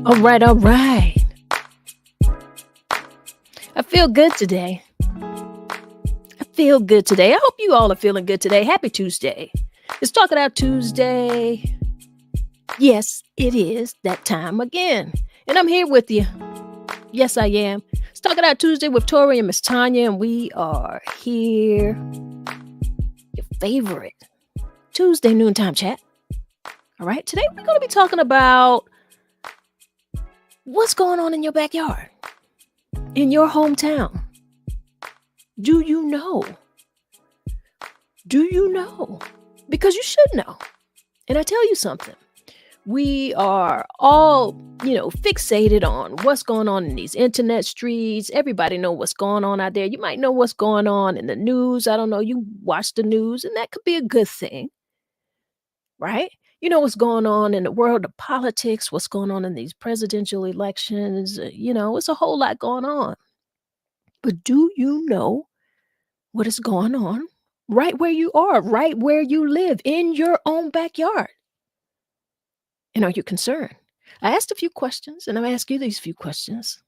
All right, all right. I feel good today. I feel good today. I hope you all are feeling good today. Happy Tuesday. It's Talk It Out Tuesday. Yes, it is that time again. And I'm here with you. Yes, I am. It's Talk It Out Tuesday with Tori and MsTonya, and we are here. Your favorite Tuesday noontime chat. All right, today we're going to be talking about what's going on in your backyard, in your hometown. Do you know? Do you know? Because you should know. And I tell you something. We are all, fixated on what's going on in these internet streets. Everybody know what's going on out there. You might know what's going on in the news. I don't know. You watch the news, and that could be a good thing, right? You know what's going on in the world of politics, what's going on in these presidential elections. It's a whole lot going on. But do you know what is going on right where you are, right where you live, in your own backyard? And are you concerned? I asked a few questions, and I'm asking you these few questions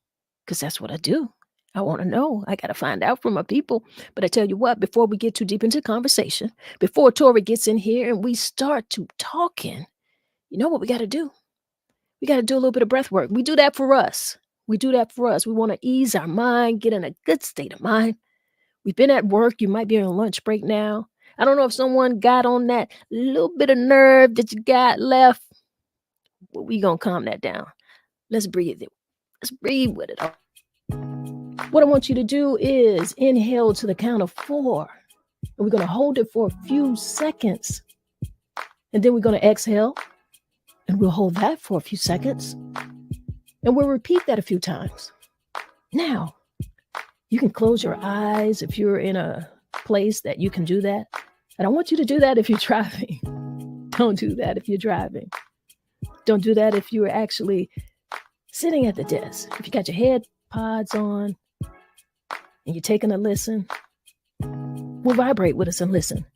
because that's what I do. I want to know. I got to find out from my people. But I tell you what, before we get too deep into the conversation, before Tori gets in here and we start to talking, you know what we got to do? We got to do a little bit of breath work. We do that for us. We do that for us. We want to ease our mind, get in a good state of mind. We've been at work. You might be on lunch break now. I don't know if someone got on that little bit of nerve that you got left. Well, we gonna calm that down. Let's breathe it. Let's breathe with it. What I want you to do is inhale to the count of 4. And we're gonna hold it for a few seconds. And then we're gonna exhale. And we'll hold that for a few seconds. And we'll repeat that a few times. Now, you can close your eyes if you're in a place that you can do that. I don't want you to do that if you're driving. Don't do that if you're driving. Don't do that if you're actually sitting at the desk. If you got your head pods on and you're taking a listen, we'll vibrate with us and listen.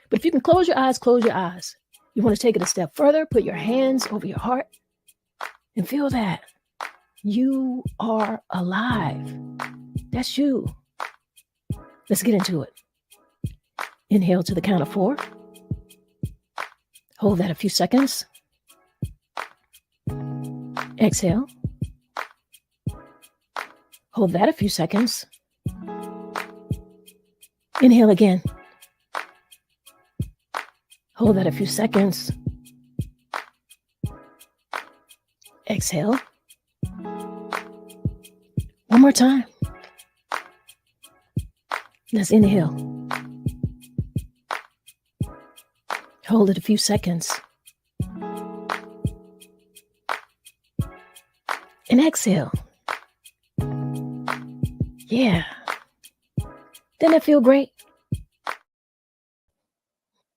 But if you can close your eyes, close your eyes. You want to take it a step further, put your hands over your heart and feel that you are alive. That's you. Let's get into it. Inhale to the count of 4. Hold that a few seconds. Exhale. Hold that a few seconds. Inhale again. Hold that a few seconds. Exhale. One more time. Let's inhale. Hold it a few seconds. And exhale. Yeah. Doesn't it feel great?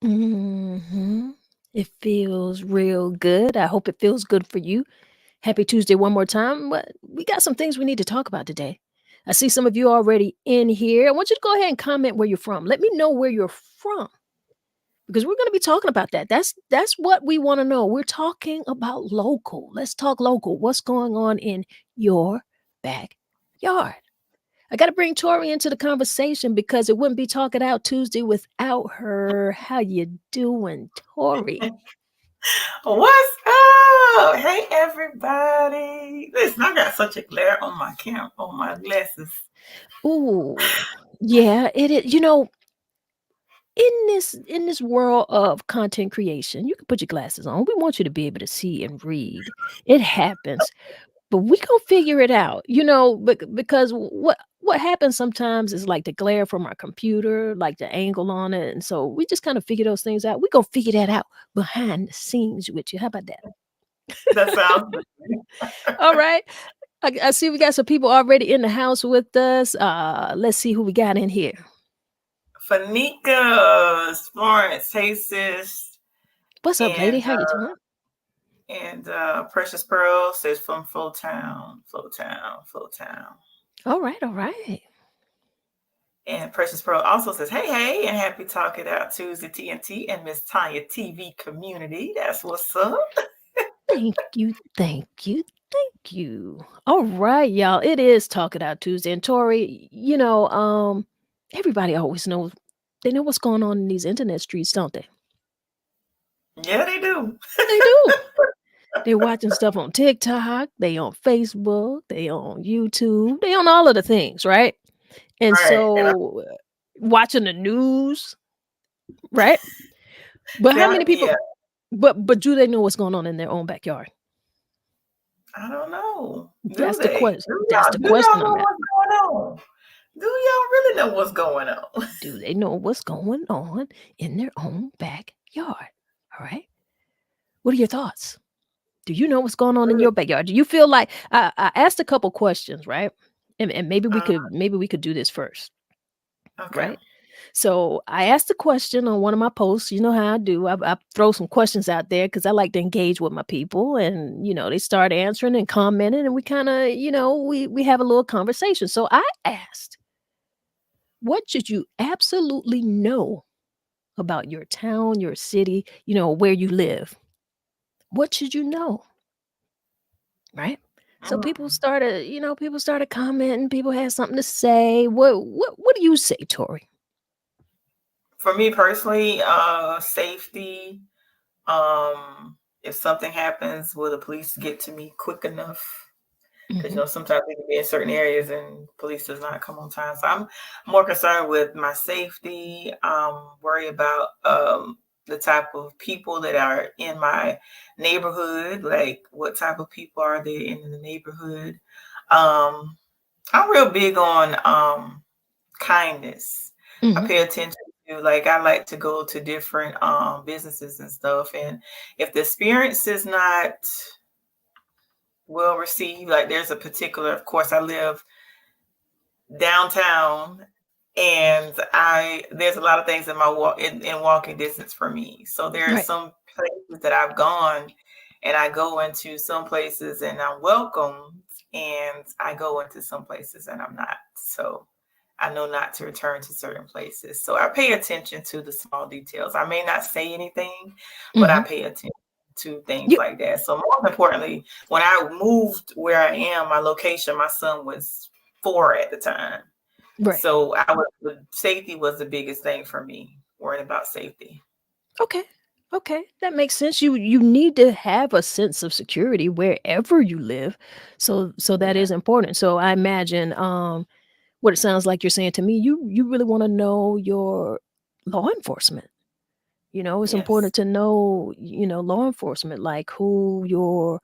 It feels real good. I hope it feels good for you. Happy Tuesday one more time. But we got some things we need to talk about today. I see some of you already in here. I want you to go ahead and comment where you're from. Let me know where you're from, because we're going to be talking about that. That's what we want to know. We're talking about local. Let's talk local. What's going on in your backyard? I got to bring Tori into the conversation because it wouldn't be Talk It Out Tuesday without her. How you doing, Tori? What's up? Hey, everybody. Listen, I got such a glare on my on my glasses. Ooh, yeah, it is. In this world of content creation, you can put your glasses on. We want you to be able to see and read. It happens. But we gonna figure it out, because what happens sometimes is like the glare from our computer, like the angle on it, and so we just kind of figure those things out. We gonna figure that out behind the scenes with you. How about that? That sounds good. All right. I see we got some people already in the house with us. Let's see who we got in here. Fanika, Florence, hey sis. What's up, lady? How you doing? And Precious Pearl says from Flowtown. All right. And Precious Pearl also says, hey, and happy Talk It Out Tuesday, TNT and MsTonya TV community. That's what's up. Thank you. Thank you. All right, y'all. It is Talk It Out Tuesday. And Tori, everybody always knows they know what's going on in these internet streets, don't they? Yeah, they do. They do. They're watching stuff on TikTok, they on Facebook, they on YouTube, they on all of the things, right? And Right. And so watching the news, right? But how many yeah, people but do they know what's going on in their own backyard? I don't know. Do That's the they? question. That's the Do y'all question know I'm asking. what's going on? Do y'all really know what's going on? Do they know what's going on in their own backyard? All right. What are your thoughts? Do you know what's going on in your backyard? Do you feel like I asked a couple questions, right? And maybe we Uh, could do this first, okay. right? So I asked a question on one of my posts. You know how I do. I throw some questions out there because I like to engage with my people, and they start answering and commenting, and we kind of we have a little conversation. So I asked, what should you absolutely know about your town, your city, where you live? What should you know? Right? So people Mm. started, people started commenting, people had something to say. What do you say, Tori? For me personally, safety. If something happens, will the police get to me quick enough? Because Mhm. sometimes we can be in certain areas and police does not come on time. So I'm more concerned with my safety. Worry about the type of people that are in my neighborhood. Like what type of people are there in the neighborhood? Um, I'm real big on kindness. I Mhm. pay attention to, like, I like to go to different businesses and stuff, and if the experience is not well received, like there's a particular, of course I live downtown, and I there's a lot of things in my in walking distance for me. So there are Right. some places that I've gone, and I go into some places and I'm welcomed, and I go into some places and I'm not. So I know not to return to certain places. So I pay attention to the small details. I may not say anything, but I Mhm. pay attention to things You like that. So most importantly, when I moved where I am, my location, my son was 4 at the time. right. So the safety was the biggest thing for me, worrying about safety. Okay. Okay. That makes sense. You need to have a sense of security wherever you live. So that Yeah. is important. So I imagine what it sounds like you're saying to me, you really want to know your law enforcement. It's Yes. important to know, law enforcement, like who your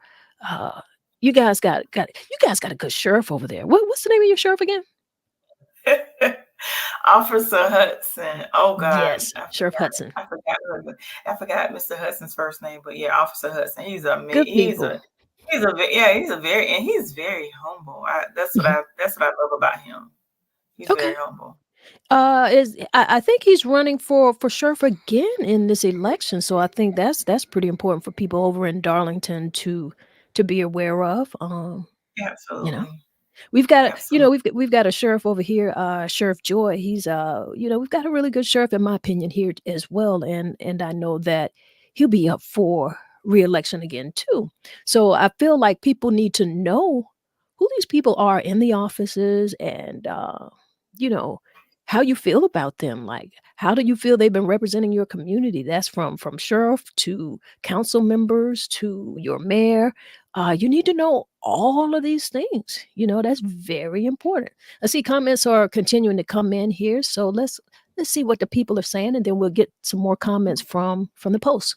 uh you guys got a good sheriff over there. What's the name of your sheriff again? Officer Hudson. Oh God, Yes, Sheriff Hudson. I forgot Mr. Hudson's first name, but yeah, Officer Hudson. Good people. He's very humble. Mhm. That's what I love about him. He's very Okay. humble. Is I think he's running for sheriff again in this election, so I think that's pretty important for people over in Darlington to be aware of. You know. Absolutely. We've got Absolutely. we've got a sheriff over here, Sheriff Joy. He's we've got a really good sheriff in my opinion here as well, and I know that he'll be up for reelection again too. So I feel like people need to know who these people are in the offices and you know how you feel about them. Like how do you feel they've been representing your community? That's from sheriff to council members to your mayor. You need to know all of these things. That's very important. I see comments are continuing to come in here, so let's see what the people are saying, and then we'll get some more comments from the post.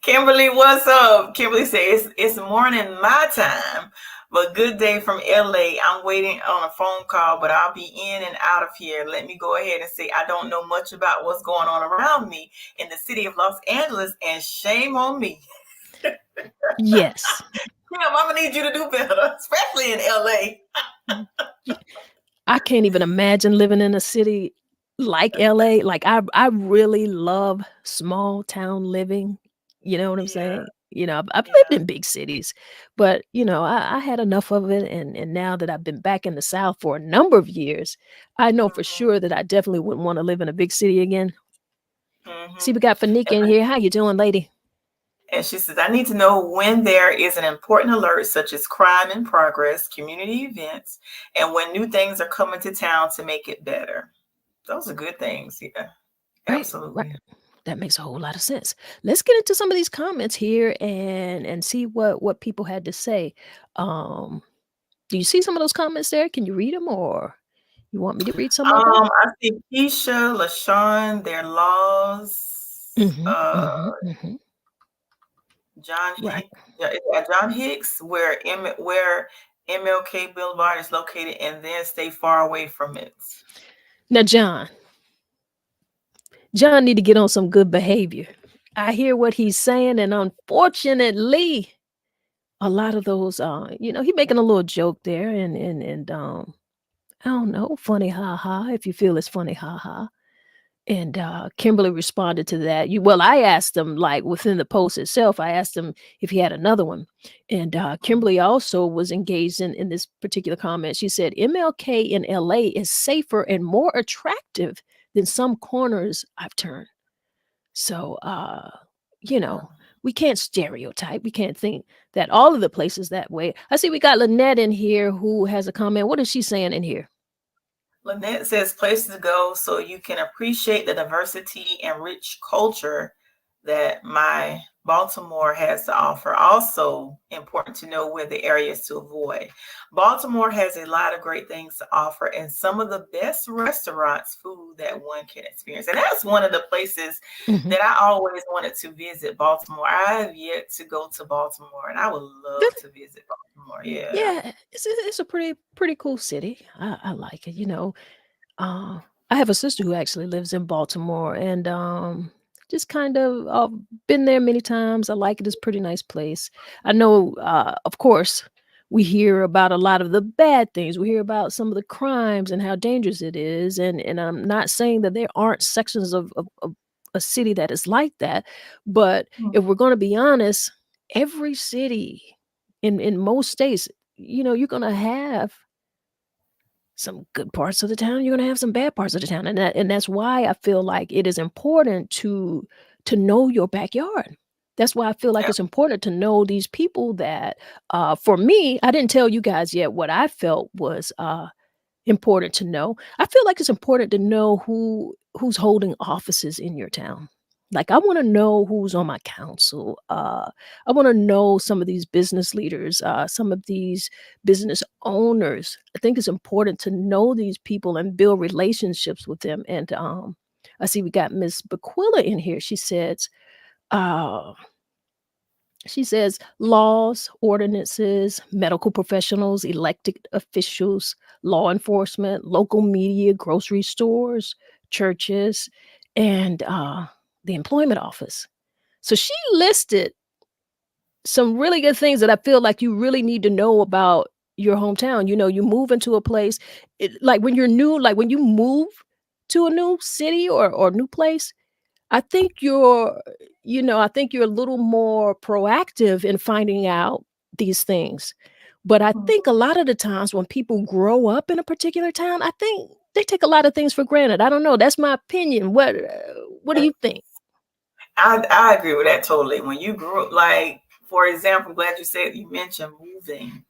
Kimberly, what's up? Kimberly says it's morning my time, but good day from LA. I'm waiting on a phone call, but I'll be in and out of here. Let me go ahead and say I don't know much about what's going on around me in the city of Los Angeles, and shame on me. Yes. I'm gonna need you to do better, especially in LA. Y- I can't even imagine living in a city like LA. Like I really love small town living. You know what I'm Yeah, saying? I've lived yeah. in big cities, but I had enough of it, and now that I've been back in the South for a number of years, I know for Hmm. sure that I definitely wouldn't want to live in a big city again. See, Hmm. we got Fanika in here. How you doing, lady? And she says, I need to know when there is an important alert, such as crime in progress, community events, and when new things are coming to town to make it better. Those are good things. Yeah, Right. absolutely. That makes a whole lot of sense. Let's get into some of these comments here and see what people had to say. Um, do you see some of those comments there? Can you read them, or you want me to read some of them? I see Keisha, LaShawn, their laws, Mhm, mhm, mhm. John Right. Hicks, yeah, John Hicks, where MLK Boulevard is located, and then stay far away from it. Now, John need to get on some good behavior. I hear what he's saying, and unfortunately, a lot of those, he making a little joke there, and I don't know, funny ha ha. If you feel it's funny ha ha. And Kimberly responded to that. I asked him, like, within the post itself, I asked him if he had another one. And Kimberly also was engaged in this particular comment. She said, MLK in LA is safer and more attractive than some corners I've turned. So, we can't stereotype. We can't think that all of the places that way. I see we got Lynette in here who has a comment. What is she saying in here? Lynette says places to go so you can appreciate the diversity and rich culture that my Baltimore has to offer. Also important to know where the areas to avoid. Baltimore has a lot of great things to offer and some of the best restaurants, food that one can experience. And that's one of the places that I always wanted to visit, Baltimore. I have yet to go to Baltimore, and I would love to visit Baltimore. Yeah. Yeah, it's a pretty cool city. I like it. I have a sister who actually lives in Baltimore, and just kind of been there many times. I like it. It's a pretty nice place. I know, of course, we hear about a lot of the bad things. We hear about some of the crimes and how dangerous it is, and I'm not saying that there aren't sections of a city that is like that, but if we're going to be honest, every city in most states, you're going to have some good parts of the town, you're gonna have some bad parts of the town, and that's why I feel like it is important to know your backyard. That's why I feel like Yeah. it's important to know these people that, for me, I didn't tell you guys yet what I felt was, important to know. I feel like it's important to know who's holding offices in your town. Like, I wanna know who's on my council. I wanna know some of these business leaders, some of these business owners. I think it's important to know these people and build relationships with them, and, I see we got Miss Bequilla in here. Uh she says laws, ordinances, medical professionals, elected officials, law enforcement, local media, grocery stores, churches, and the employment office. So she listed some really good things that I feel like you really need to know about your hometown. You move into a place, like when you're new, like when you move to a new city or new place, I think I think you're a little more proactive in finding out these things. But I think a lot of the times when people grow up in a particular town, I think they take a lot of things for granted. I don't know. That's my opinion. What do you think? I agree with that totally. When you grew up, like for example, I'm glad you mentioned moving.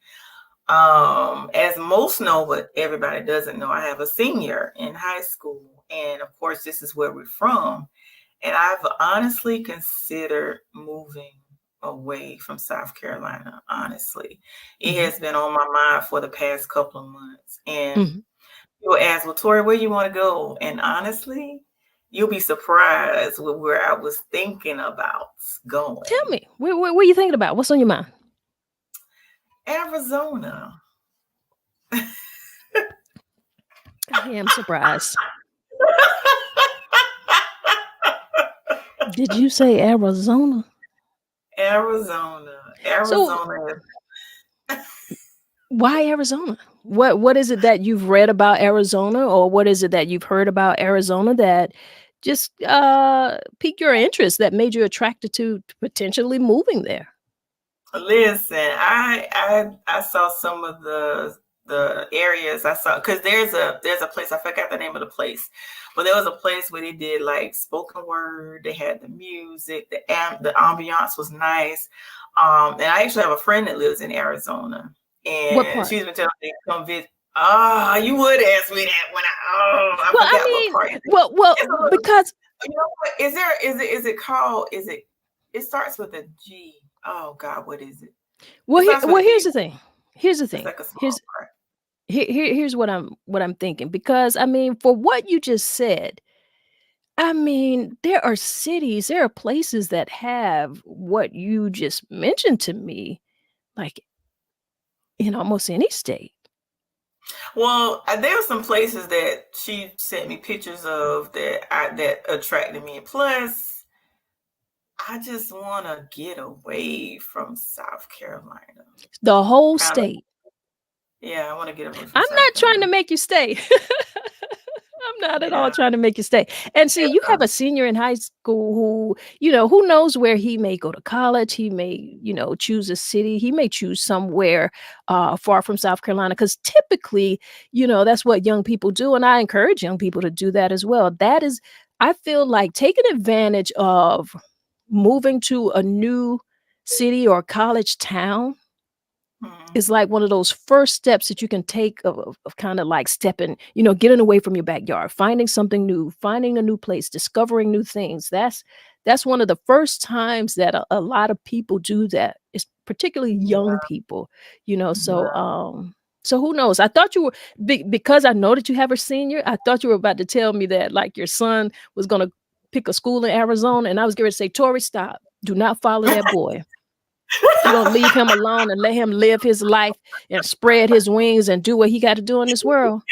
As most know, but everybody doesn't know, I have a senior in high school, and of course, this is where we're from. And I've honestly considered moving away from South Carolina. Honestly, it Mhm, has been on my mind for the past couple of months, and mhm. you'll ask, well, Tori, where you want to go? And honestly, you'll be surprised with where I was thinking about Tell going. me, what you thinking about? What's on your mind? Arizona. I am surprised. Did you say Arizona? Arizona. So Arizona. why Arizona? What is it that you've read about Arizona, or what is it that you've heard about Arizona that just piqued your interest, that made you attracted to potentially moving there? Listen, I saw some of the the areas I saw, because there's a place, I forgot the name of the place, but there was a place where they did like spoken word. They had the music, the ambiance was nice. And I actually have a friend that lives in Arizona, What and part? she's been telling me to come visit. Ah, you would ask me that when I Well, I forgot what mean, part. well, It's a little, because you know what? Is it called? It starts with a G. Oh God, what is it? It starts with well, an E. here's the thing. Here's the It's thing. like a small part. Here's what I'm thinking. Because I mean, for what you just said, I mean, there are cities, there are places that have what you just mentioned to me, like in almost any state. Well, there were some places that she sent me pictures of that attracted me. Plus, I just want to get away from South Carolina. The whole Kind of, state. yeah, I want to get away from I'm South not trying to Carolina. make you stay. I'm not at all Yeah, trying to make you stay. And see, you have yeah, a senior in high school who, who knows where he may go to college. He may, choose a city. He may choose somewhere far from South Carolina. Because typically, that's what young people do. And I encourage young people to do that as well. That is, I feel like taking advantage of moving to a new city or college town mhm, is like one of those first steps that you can take of kind of like stepping, getting away from your backyard, finding something new, finding a new place, discovering new things. That's one of the first times that a lot of people do that. It's particularly young yeah, people, so yeah. so who knows? I thought you were because I know that you have a senior. I thought you were about to tell me that like your son was going to pick a school in Arizona, and I was going to say, Tori, stop. Do not follow that boy. You're gonna leave him alone and let him live his life and spread his wings and do what he got to do in this world.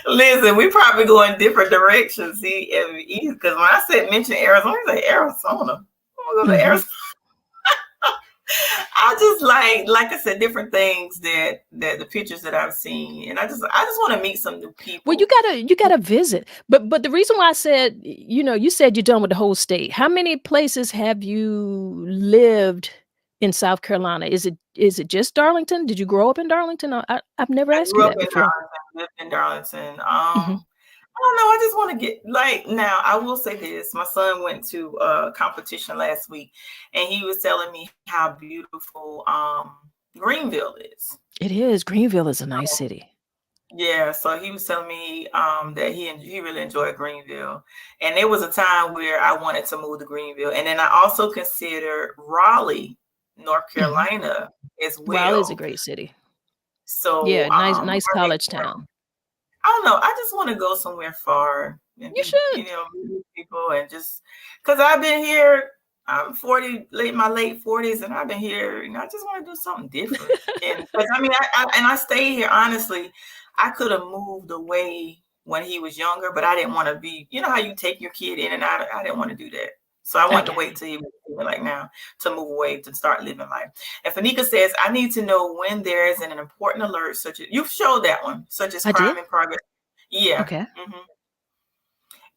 Listen, we probably go in different directions. See, because when I said mention Arizona, I say Arizona. I'm gonna go to Mhm. Arizona. I just like I said, different things that the pictures that I've seen, and I just want to meet some new Well, people. you gotta visit. But the reason why I said, you said you're done with the whole state. How many places have you lived in South Carolina? Is it just Darlington? Did you grow up in Darlington? I've never I asked you grew up that in before. Darlington, lived in Darlington. Mhm. I don't know. I just want to get like now. I will say this: my son went to a competition last week, and he was telling me how beautiful Greenville is. It is. Greenville is a nice city. Yeah, so he was telling me that he really enjoyed Greenville, and there was a time where I wanted to move to Greenville, and then I also considered Raleigh, North Mhm. Carolina, as Raleigh is a well. great city. So Yeah, nice college town. I don't know. I just want to go somewhere far and You be, should. meet people and just because I've been here. I'm 40, my late 40s, and I've been here. I just want to do something different. And because I mean, I stayed here honestly. I could have moved away when he was younger, but I didn't want to be. You know how you take your kid in and out. I didn't want to do that. So I I wanted to got wait you. till he was like now to move away to start living life. And Fanika says, I need to know when there is an important alert, such as you've showed that one, such as I did? crime in progress. Yeah. Okay.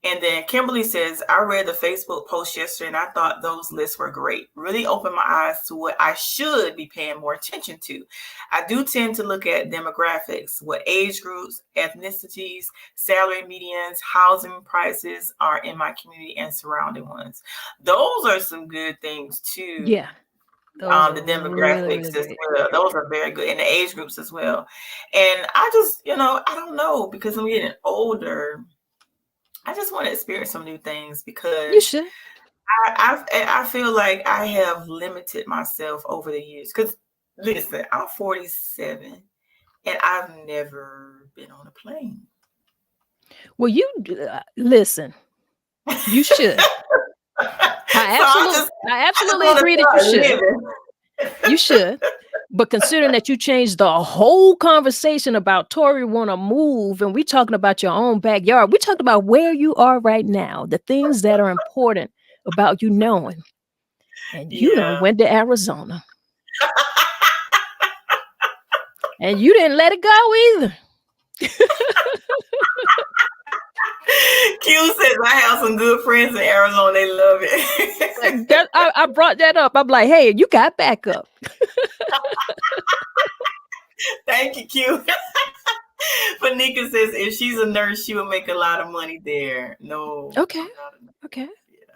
And then Kimberly says, I read the Facebook post yesterday and I thought those lists were great. Really opened my eyes to what I should be paying more attention to. I do tend to look at demographics, what age groups, ethnicities, salary medians, housing prices are in my community and surrounding ones. Those are some good things too. Yeah. Those are The really, really demographics as great. well. Those are very good. And the age groups as well. And I just, I don't know, because I'm getting older. I just want to experience some new things You because should. I feel like I have limited myself over the years. Because listen, I'm 47 and I've never been on a plane. Well, listen. You should. So I I just absolutely want to agree that you start should. living. You should. But considering that you changed the whole conversation about Tori want to move, and we talking about your own backyard, we talking about where you are right now, the things that are important about you knowing. And you done Yeah. went to Arizona, and you didn't let it go either. Q says I have some good friends in Arizona. They love it. I brought that up. I'm like, hey, you got backup. Thank you, Q. Fanika says if she's a nurse, she will make a lot of money there. No, Okay. I'm not a nurse. Okay. Yeah.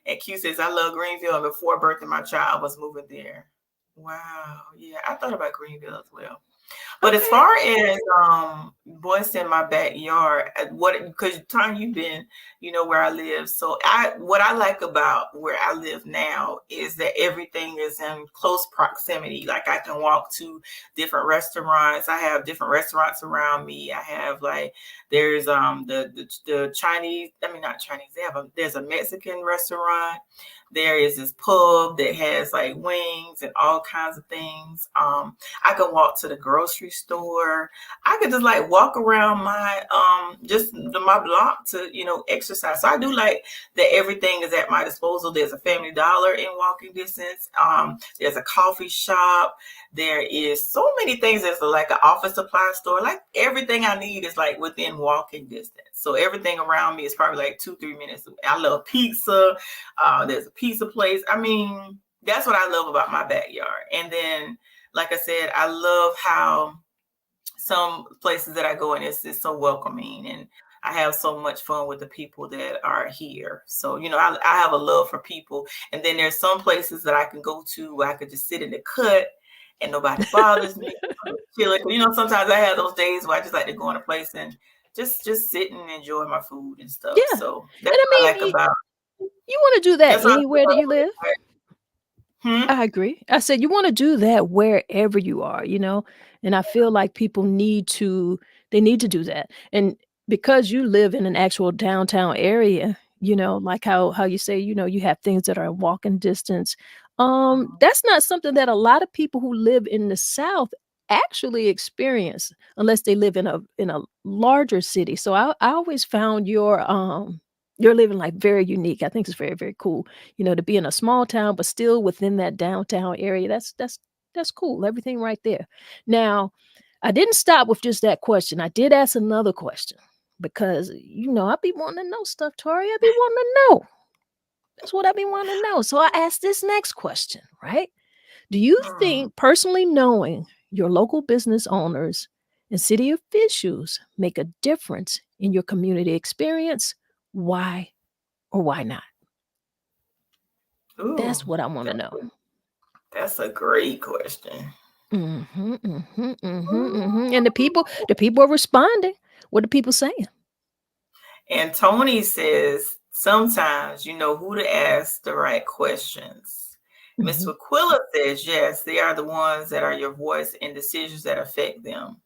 And Q says I love Greenville, and before birthing my child, I was moving there. Wow. Yeah, I thought about Greenville as well. But as Okay. far as boys in my backyard, what because time you've been, where I live. So what I like about where I live now is that everything is in close proximity. Like I can walk to different restaurants. I have different restaurants around me. I have like there's the Chinese, I mean not Chinese, there's a Mexican restaurant. There is this pub that has like wings and all kinds of things. I could walk to the grocery store. I could just like walk around my my block to exercise. So I do like that everything is at my disposal. There's a Family Dollar in walking distance. There's a coffee shop. There is so many things. There's like an office supply store. Like everything I need is like within walking distance. So everything around me is probably like 2-3 minutes away. I love pizza. There's a pizza place. I mean, that's what I love about my backyard. And then like I said, I love how some places that I go in is so welcoming, and I have so much fun with the people that are here. So, I have a love for people. And then there's some places that I can go to where I could just sit in the cut and nobody bothers me. Sometimes I have those days where I just like to go in a place and just sit and enjoy my food and stuff. Yeah. So And that's I what I mean, like about you want to do that that's what I like anywhere that you live. about Hmm? I agree. I said you want to do that wherever you are, and I feel like people need to do that. And because you live in an actual downtown area, like how you say, you have things that are in walking distance. That's not something that a lot of people who live in the South actually experience unless they live in a larger city. So I always found your living like very unique. I think it's very, very cool, to be in a small town, but still within that downtown area. That's cool. Everything right there. Now, I didn't stop with just that question. I did ask another question because I be wanting to know stuff, Tori. I be wanting to know. That's what I be wanting to know. So I asked this next question, right? Do you Hmm. think personally knowing your local business owners and city officials make a difference in your community experience? Why or why not? Ooh, That's what I want to that's know. that's a great question. Mhm, mhm, mhm, mhm, and the people are responding. What are people saying? And Tony says sometimes you know who to ask the right questions. Miss Mhm. Aquila says yes, they are the ones that are your voice in decisions that affect them.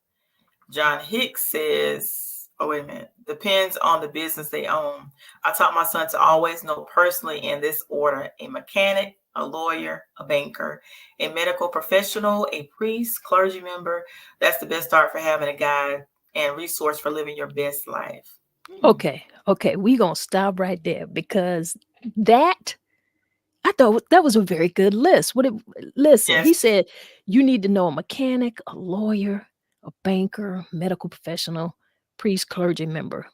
John Hicks says, oh, wait a minute, depends on the business they own. I taught my son to always know personally in this order: a mechanic, a lawyer, a banker, a medical professional, a priest, clergy member. That's the best start for having a guide and resource for living your best life. Hmm. Okay, we gonna stop right there because that I thought that was a very good list. Listen, Yes. he said you need to know a mechanic, a lawyer, a banker, medical professional, priest, clergy member.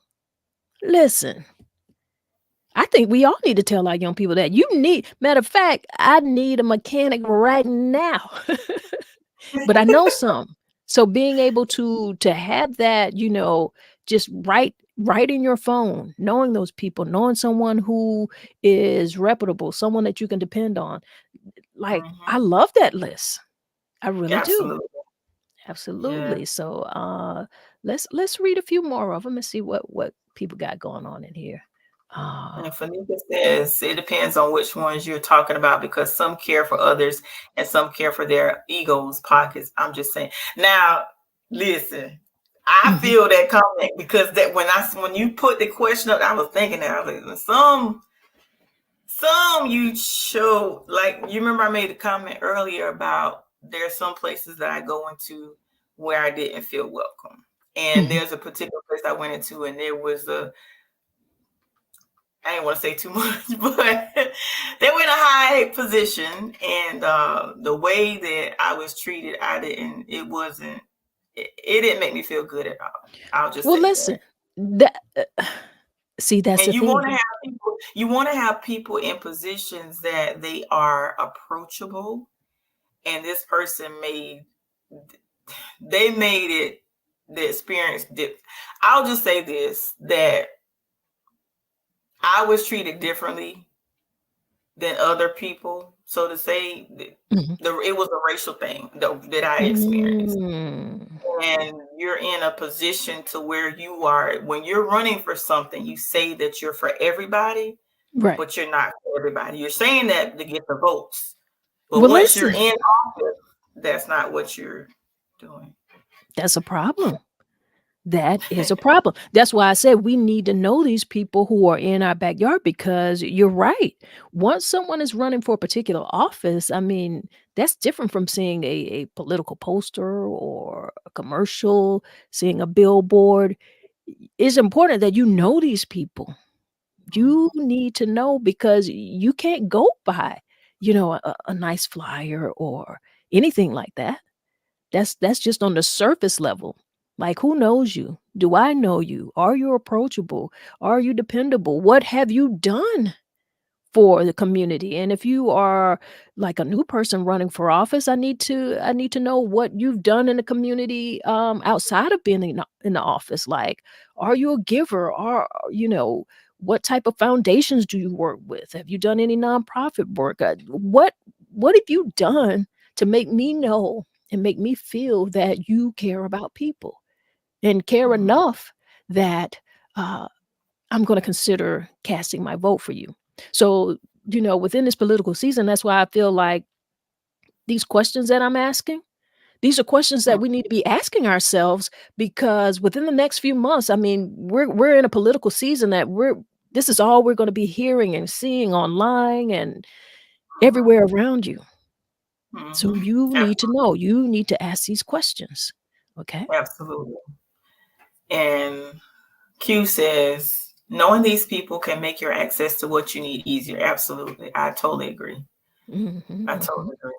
Listen, I think we all need to tell our young people that matter of fact, I need a mechanic right now. But I know some. So being able to have that, just right in your phone, knowing those people, knowing someone who is reputable, someone that you can depend on. Like, I Hmm. love that list. I really do. Absolutely. Yeah. Absolutely. So let's read a few more of them and see what people got going on in here. Uh And Fanika says it depends on which ones you're talking about because some care for others and some care for their egos, pockets. I'm just saying. Now, listen, I mhm. feel that comment because that when you put the question up, I was thinking that I was like, some you show like you remember I made a comment earlier about there's some places that I go into where I didn't feel welcome. And Mhm. there's a particular place I went into and there was I didn't want to say too much, but they were in a high position, and the way that I was treated, it didn't make me feel good at all. I'll just Well, say that. listen. That see, that's And the thing. you want to have people in positions that they are approachable, and this person made they made it the experience. I'll just say this, that I was treated differently than other people. So to say Mhm. it was a racial thing that I experienced. Mm. And you're in a position to where you are, when you're running for something, you say that you're for everybody, Right. but you're not for everybody. You're saying that to get the votes. But Well, once you're listen, in office, that's not what you're doing. that's a problem. That is a problem. That's why I said we need to know these people who are in our backyard, because you're right. Once someone is running for a particular office, I mean, that's different from seeing a political poster or a commercial, seeing a billboard. It's important that you know these people. You Mhm. need to know, because you can't go by, a nice flyer or anything like that. That's just on the surface level. Like, who knows you? Do I know you? Are you approachable? Are you dependable? What have you done for the community? And if you are like a new person running for office, I need to know what you've done in the community, outside of being in the office. Like, are you a giver? Or, what type of foundations do you work with? Have you done any nonprofit work? What have you done to make me know and make me feel that you care about people and care Mhm. enough that, uh, I'm gonna consider casting my vote for you. So, within this political season, that's why I feel like these questions that I'm asking, these are questions that Mhm. we need to be asking ourselves, because within the next few months, I mean, we're in a political season that this is all we're gonna be hearing and seeing online and everywhere around you. So Mhm. you Ab- need to know, you need to ask these questions. Okay? Absolutely. And Q says, knowing these people can make your access to what you need easier. Absolutely. I totally agree. Mhm, I mhm. totally agree.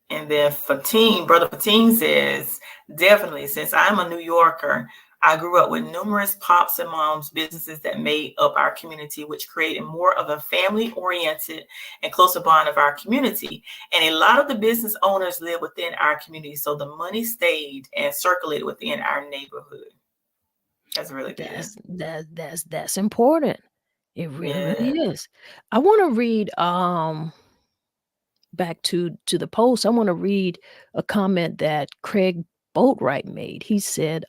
And then Brother Fatine says, definitely, since I'm a New Yorker, I grew up with numerous pops and moms businesses that made up our community, which created more of a family oriented and closer bond of our community. And a lot of the business owners live within our community. So the money stayed and circulated within our neighborhood. That's really good. That's important. It really, really Yeah. is. I wanna read, back to the post. I wanna read a comment that Craig Boatwright made. He said,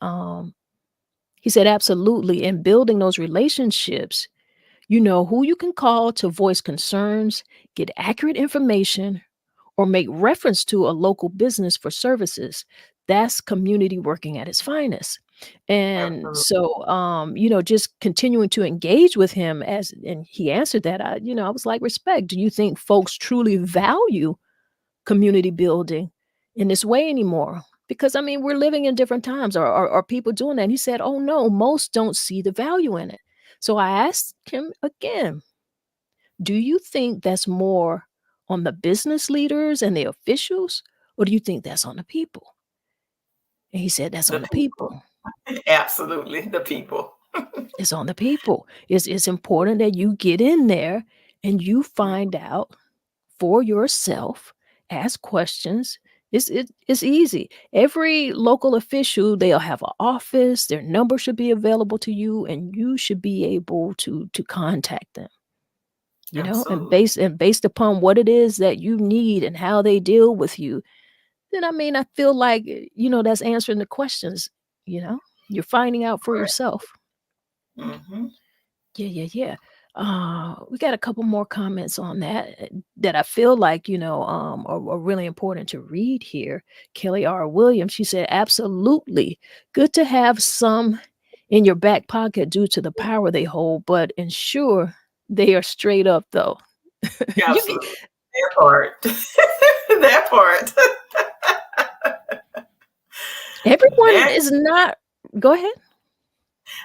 "Absolutely, in building those relationships, you know who you can call to voice concerns, get accurate information, or make reference to a local business for services. That's community working at its finest." And Absolutely. so, just continuing to engage with him, and he answered that, I was like, respect. Do you think folks truly value community building in this way anymore? Because I mean, we're living in different times. Are people doing that? And he said, oh no, most don't see the value in it. So I asked him again, do you think that's more on the business leaders and the officials, or do you think that's on the people? And he said, that's The on the people. people. Absolutely. The people. It's on the people. It's important that you get in there and you find out for yourself, ask questions. It's easy. Every local official, they'll have an office, their number should be available to you, and you should be able to contact them. And Absolutely. based upon what it is that you need and how they deal with you, then I mean, I feel like, that's answering the questions, you know? You're finding out for Correct. yourself. Mm-hmm. Yeah, yeah, yeah. We got a couple more comments on that, that I feel like, are really important to read here. Kelly R. Williams, she said, absolutely. Good to have some in your back pocket due to the power they hold, but ensure they are straight up though. You get, Absolutely. That part. That part. everyone That is not, go ahead.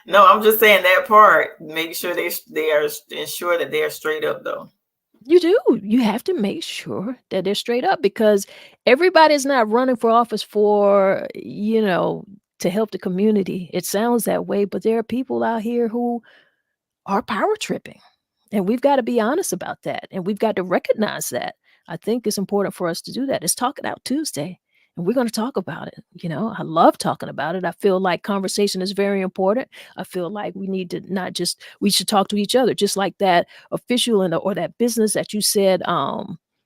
no, I'm just saying that part. Make sure they are ensure that they are straight up though. You do. You have to make sure that they're straight up, because everybody's not running for office to help the community. It sounds that way, but there are people out here who are power tripping. And we've got to be honest about that. And we've got to recognize that. I think it's important for us to do that. It's Talk It Out Tuesday. and we're going to talk about it. I love talking about it. I feel like conversation is very important. I feel like we need to not just we should talk to each other, just like that official or that business that you said,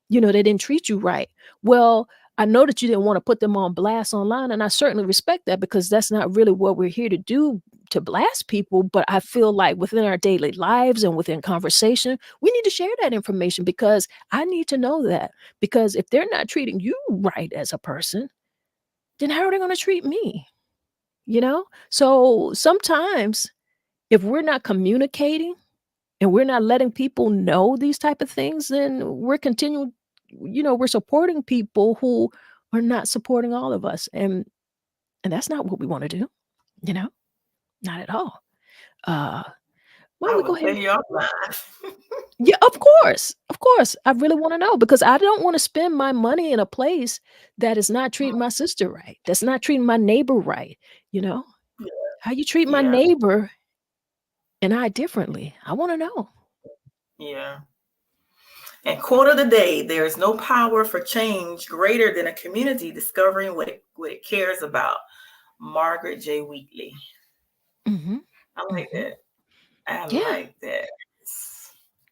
they didn't treat you right. Well, I know that you didn't want to put them on blast online, and I certainly respect that because that's not really what we're here to do, to blast people. But I feel like within our daily lives and within conversation, we need to share that information because I need to know that. Because if they're not treating you right as a person, then how are they going to treat me? So sometimes if we're not communicating and we're not letting people know these type of things, then we're supporting people who are not supporting all of us. And that's not what we want to do, you know, not at all. Uh, why I don't we go will ahead? tell you offline. Yeah, of course. Of course. I really want to know because I don't want to spend my money in a place that is not treating my sister right. That's not treating my neighbor right. You know, how you treat my Yeah, neighbor and I differently. I want to know. yeah. And quote of the day: there is no power for change greater than a community discovering what it cares about. Margaret J. Wheatley. Hmm. I like Hmm. that. I Yeah. like that.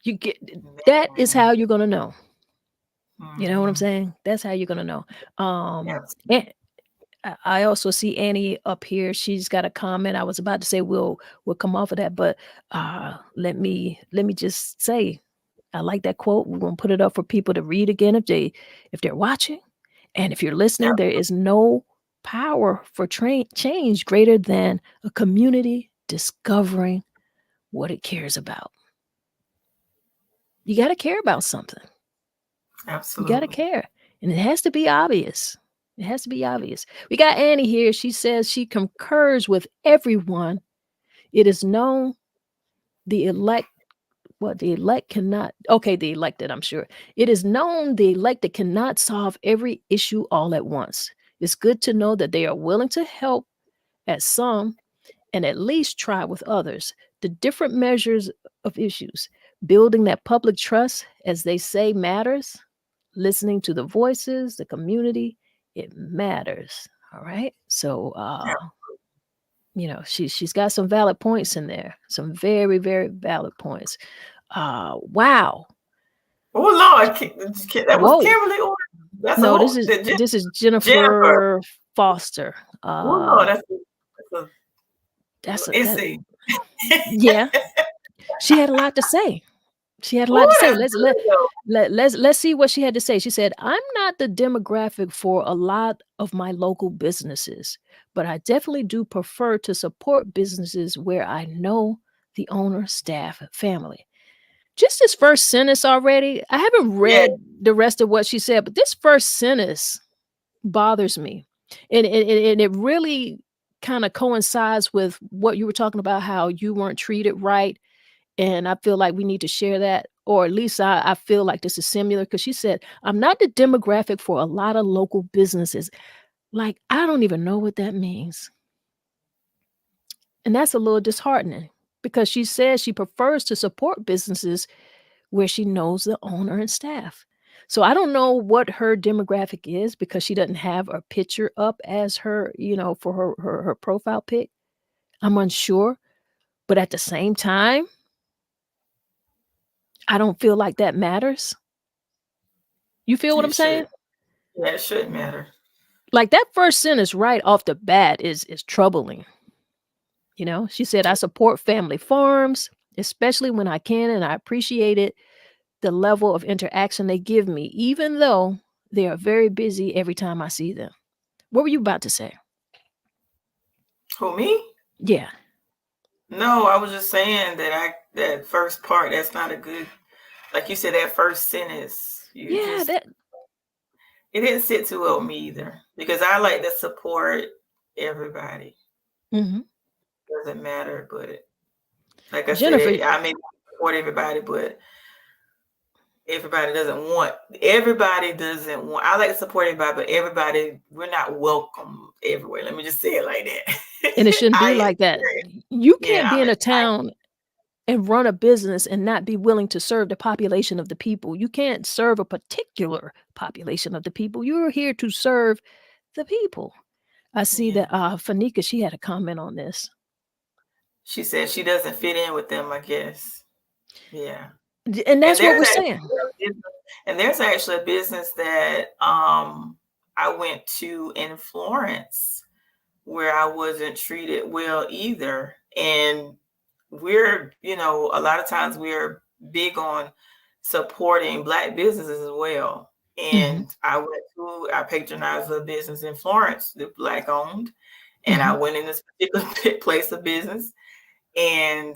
You get that is Man. how you're gonna know. You know what I'm Mhm. saying? That's how you're gonna know. Yes. And I also see Annie up here. She's got a comment. I was about to say we'll come off of that, but let me just say I like that quote. We're gonna put it up for people to read again if they're watching. And if you're Yeah, listening, there is no power for change greater than a community discovering what it cares about. You got to care about something. You got to absolutely. care. And it has to be obvious. It has to be obvious. We got Annie here. She says she concurs with everyone. It is known the elect, what the elect cannot, okay, the elected, I'm sure. It is known the elected cannot solve every issue all at once. It's good to know that they are willing to help at some and at least try with others. The different measures of issues, building that public trust, as they say, matters. Listening to the voices, the community, it matters. All right. So, Yeah. she's got some valid points in there. Some very, very valid points. Wow. Oh Lord, that was Whoa. Kimberly Orr. That's a No, whole this is Jennifer. Jennifer Foster. Oh Lord, that's That's a a that essay. yeah. She had a lot to say. She had a lot to Oh, say. that's Let's good though. let's see what she had to say. She said, "I'm not the demographic for a lot of my local businesses, but I definitely do prefer to support businesses where I know the owner, staff, family." Just this first sentence already, I haven't Yeah, read the rest of what she said, but this first sentence bothers me. And it really kind of coincides with what you were talking about, how you weren't treated right, and I feel like we need to share that, or at least I feel like this is similar because she said, I'm not the demographic for a lot of local businesses. Like, I don't even know what that means. And that's a little disheartening because she says she prefers to support businesses where she knows the owner and staff. So I don't know what her demographic is because she doesn't have a picture up as her, for her profile pic. I'm unsure. But at the same time, I don't feel like that matters. You feel what I'm it saying? should. Yeah, it should matter. Like that first sentence right off the bat is troubling. She said, I support family farms, especially when I can, and I appreciate it, the level of interaction they give me, even though they are very busy every time I see them. What were you about to say? Who, me? Yeah. No, I was just saying that first part, that's not a good, like you said, that first sentence, Yeah, that it didn't sit too well with me either because I like to support everybody. mhm. Doesn't matter, but like I Jennifer, said, I may support everybody, but everybody doesn't want. I like to support everybody, but we're not welcome everywhere. Let me just say it like and it that. shouldn't be I like that. You Yeah, can't be in a town and run a business and not be willing to serve the population of the people. You can't serve a particular population of the people. You're here to serve the people. I see Yeah. that Fanika, she had a comment on this. She said she doesn't fit in with them, I guess. Yeah. And And that's what there's we're actually saying. a business, and there's actually a business that I went to in Florence where I wasn't treated well either. And we're, a lot of times we're big on supporting Black businesses as well. Hmm. And I patronized a business in Florence, the Black owned, and I Hmm. went in this particular place of business, and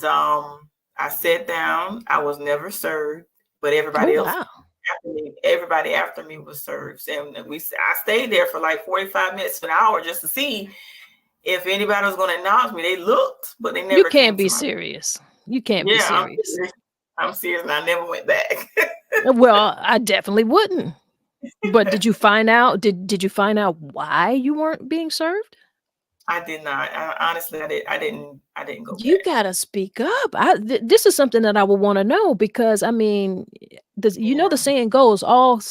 I sat down. I was never served, but Oh, wow. everybody after me was served, and I stayed there for like 45 minutes to an hour just to see if anybody was going to acknowledge me. They looked, but they You never can't came to be my. serious. You can't be Yeah, serious. I'm serious, and I never went back. Well, I definitely wouldn't. But did you find out? Did you find out why you weren't being served? I did not. Honestly, I did. I didn't. I didn't go You back. gotta speak up. This is something that I would want to know because I mean, the Yeah. saying goes, all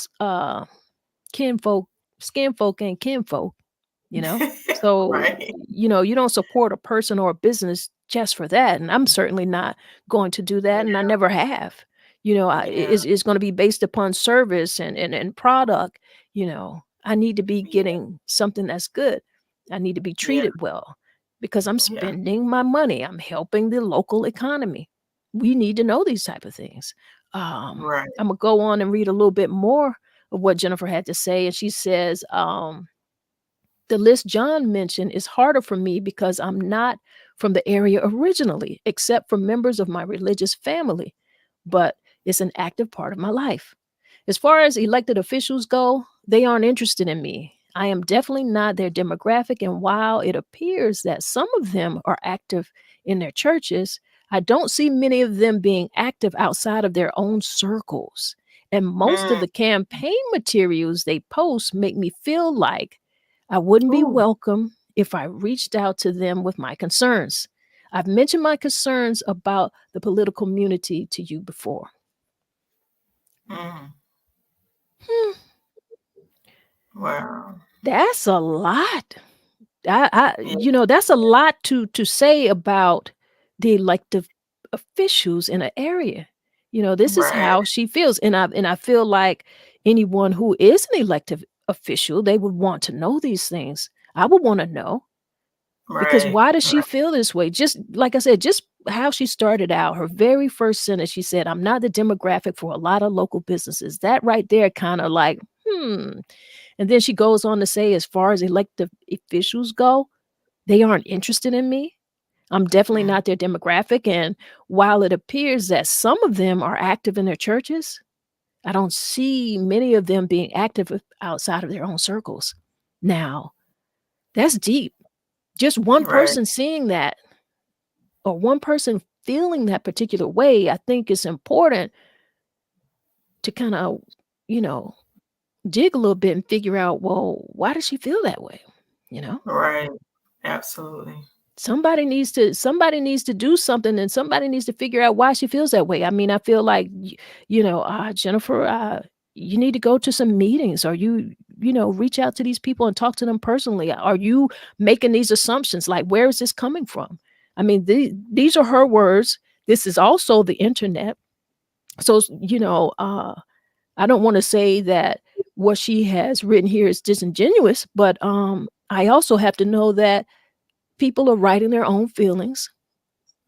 kinfolk, skinfolk, and kinfolk. You know, so Right. you don't support a person or a business just for that, and I'm certainly not going to do that, and I never have. Yeah. It's going to be based upon service and product. I need to be Yeah. getting something that's good. I need to be Yeah. treated well because I'm Yeah. spending my money. I'm helping the local economy. We need to know these type of things. Right. I'm gonna go on and read a little bit more of what Jennifer had to say, and she says, the list John mentioned is harder for me because I'm not from the area originally, except for members of my religious family, but it's an active part of my life. As far as elected officials go, they aren't interested in me. I am definitely not their demographic, and while it appears that some of them are active in their churches, I don't see many of them being active outside of their own circles. And most of Mm. the campaign materials they post make me feel like I wouldn't be Ooh. welcome if I reached out to them with my concerns. I've mentioned my concerns about the political community to you before. Mm. Hmm, Wow. that's a lot. Yeah. That's a lot to say about the elected officials in an area. This is Right. how she feels, and I feel like anyone who is an elected official, they would want to know these things. I would want to know. Because Right. why does she Right. feel this way? Just like I said, just how she started out, her very first sentence, she said, I'm not the demographic for a lot of local businesses. That right there kind of like, hmm. And then she goes on to say, as far as elected officials go, they aren't interested in me. I'm definitely Mm. not their demographic. And while it appears that some of them are active in their churches, I don't see many of them being active outside of their own circles. Now, that's deep. Just one Right. person seeing that or one person feeling that particular way, I think it's important to kind of, you know, dig a little bit and figure out, well, why does she feel that way? You know, Right. Absolutely. somebody needs to do something, and somebody needs to figure out why she feels that way. I mean, I feel like, Jennifer, you need to go to some meetings, or reach out to these people and talk to them personally. Are you making these assumptions? Like, where is this coming from? I mean, these are her words. This is also the internet. So, I don't want to say that what she has written here is disingenuous, but I also have to know that people are writing their own feelings.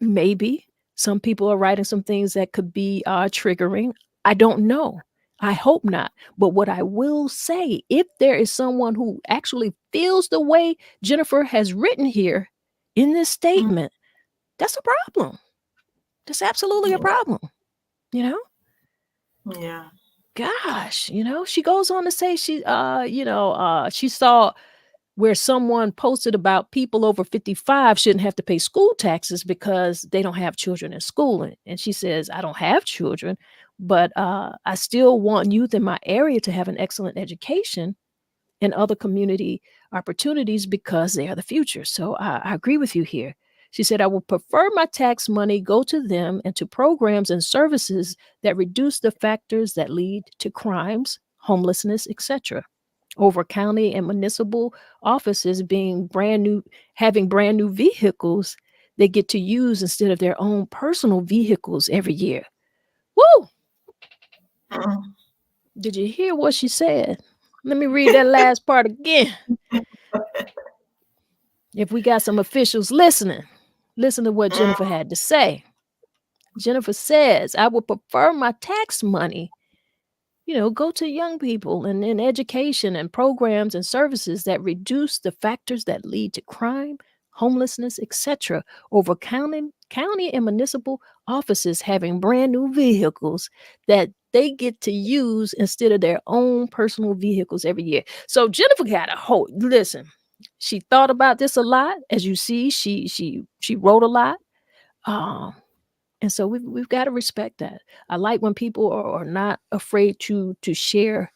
Maybe some people are writing some things that could be triggering. I don't know. I hope not. But what I will say, if there is someone who actually feels the way Jennifer has written here in this Mm. statement, that's a problem. That's absolutely a Yeah. problem. You know? Yeah. Gosh, she goes on to say she saw where someone posted about people over 55 shouldn't have to pay school taxes because they don't have children in school. And she says, I don't have children, but I still want youth in my area to have an excellent education and other community opportunities because they are the future. So I agree with you here. She said, I would prefer my tax money go to them and to programs and services that reduce the factors that lead to crimes, homelessness, etc. over county and municipal offices having brand new vehicles they get to use instead of their own personal vehicles every year. Woo! Mm. Did you hear what she said? Let me read that last part again. If we got some officials listening, listen to what Mm. Jennifer had to say. Jennifer says, I would prefer my tax money, go to young people and in education and programs and services that reduce the factors that lead to crime, homelessness, etc., over county and municipal offices having brand new vehicles that they get to use instead of their own personal vehicles every year. So Jennifer got a whole listen. She thought about this a lot. As you see, she wrote a lot. Um, and so we've got to respect that. I like when people are not afraid to share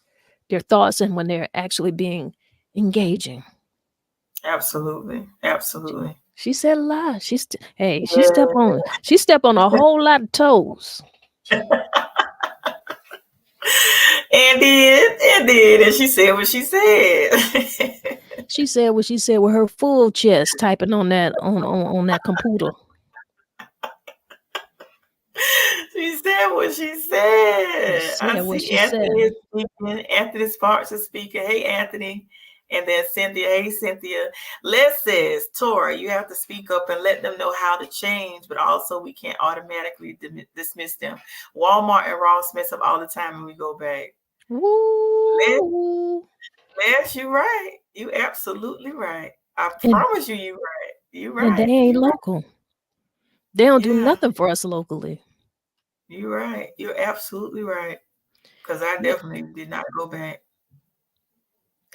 their thoughts and when they're actually being engaging. Absolutely. Absolutely. She said a lot. Hey, she Yeah. stepped on a whole lot of toes. And she said what she said. She said what she said with her full chest typing on that computer. She said what she said. She I said what see she said. Anthony is speaking. Anthony Sparks is speaking. Hey, Anthony. And then Cynthia. Hey, Cynthia. Les says, Tori, you have to speak up and let them know how to change, but also we can't automatically dismiss them. Walmart and Ross mess up all the time and we go back. Ooh. Les, you're right. You absolutely right. I promise you're right. You're right. And they ain't local. Right. They don't do Yeah. nothing for us locally. You're right. You're absolutely right. Because I definitely did not go back.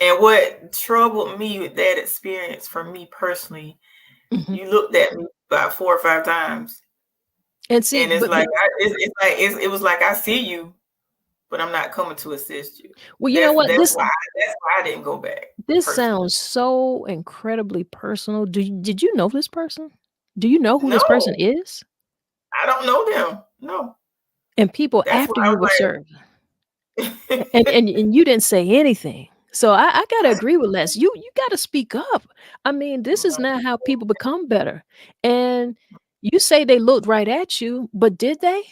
And what troubled me with that experience, for me personally, you looked at me about 4 or 5 times, and see, and it's it was like I see you, but I'm not coming to assist you. Well, you know what? That's why I didn't go back. This sounds so incredibly personal. Did you know this person? Do you know who this person is? I don't know them. No. And people after you were served, and you didn't say anything. So I gotta agree with Les. You gotta speak up. I mean, this is not how people become better. And you say they looked right at you, but did they?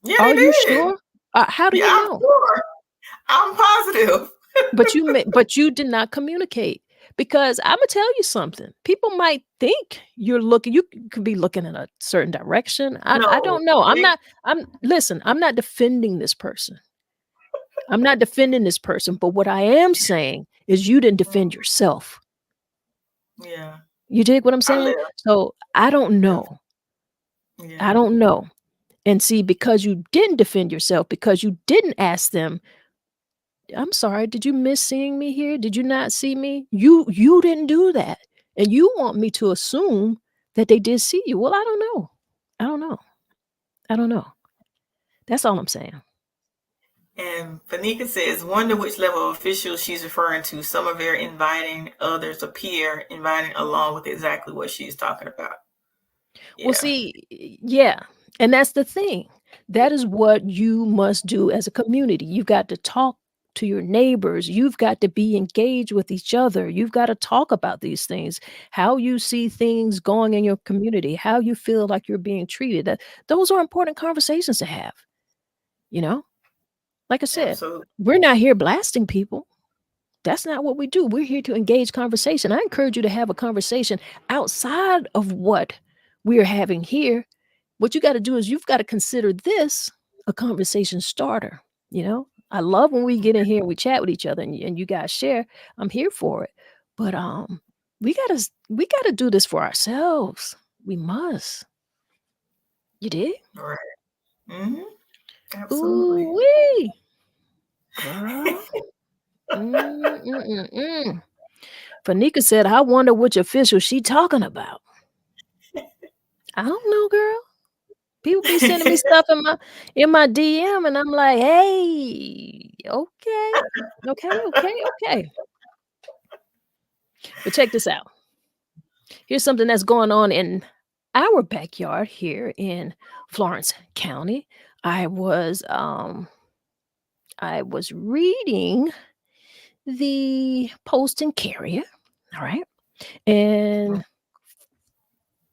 Yeah, Are they you did. sure? How do you know? I'm sure. I'm positive. But you did not communicate. Because I'm gonna tell you something. People might think you could be looking in a certain direction. I don't know. I'm not defending this person. I'm not defending this person, but what I am saying is you didn't defend yourself. Yeah. You dig what I'm saying? So I don't know. Yeah. I don't know. And see, because you didn't defend yourself, because you didn't ask them, I'm sorry, did you miss seeing me here? Did you not see me? You didn't do that. And you want me to assume that they did see you. Well, I don't know. I don't know. That's all I'm saying. And Fanika says, wonder which level of official she's referring to. Some are very inviting, others appear inviting along with exactly what she's talking about. Yeah. Well, see, yeah. And that's the thing. That is what you must do as a community. You've got to talk to your neighbors. You've got to be engaged with each other. You've got to talk about these things, how you see things going in your community, how you feel like you're being treated. Those are important conversations to have. Like I said, Absolutely. We're not here blasting people. That's not what we do. We're here to engage conversation. I encourage you to have a conversation outside of what we're having here. What you got to do is you've got to consider this a conversation starter. I love when we get in here and we chat with each other and you guys share. I'm here for it. But we gotta do this for ourselves. We must. You did? Right. Mm-hmm. Absolutely. Ooh-wee. Girl. Fanika said, I wonder which official she talking about. I don't know, girl. People be sending me stuff in my DM, and I'm like, hey, okay. But check this out. Here's something that's going on in our backyard here in Florence County. I was reading the post and carrier. All right. And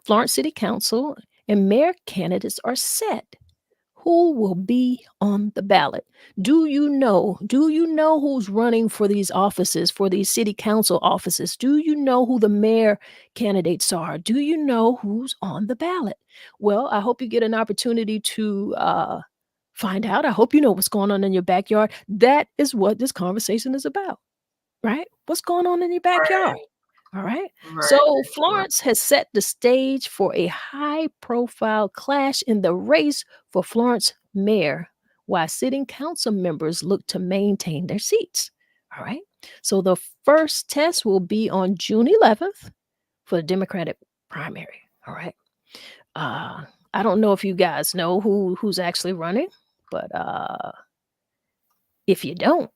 Florence City Council and mayor candidates are set. Who will be on the ballot? Do you know? Do you know who's running for these offices, for these city council offices? Do you know who the mayor candidates are? Do you know who's on the ballot? Well, I hope you get an opportunity to find out. I hope you know what's going on in your backyard. That is what this conversation is about, right? What's going on in your backyard? Right. All right. Right. So Right. Florence has set the stage for a high profile clash in the race for Florence mayor, while sitting council members look to maintain their seats. All right. So the first test will be on June 11th for the Democratic primary. All right. I don't know if you guys know who's actually running, but if you don't,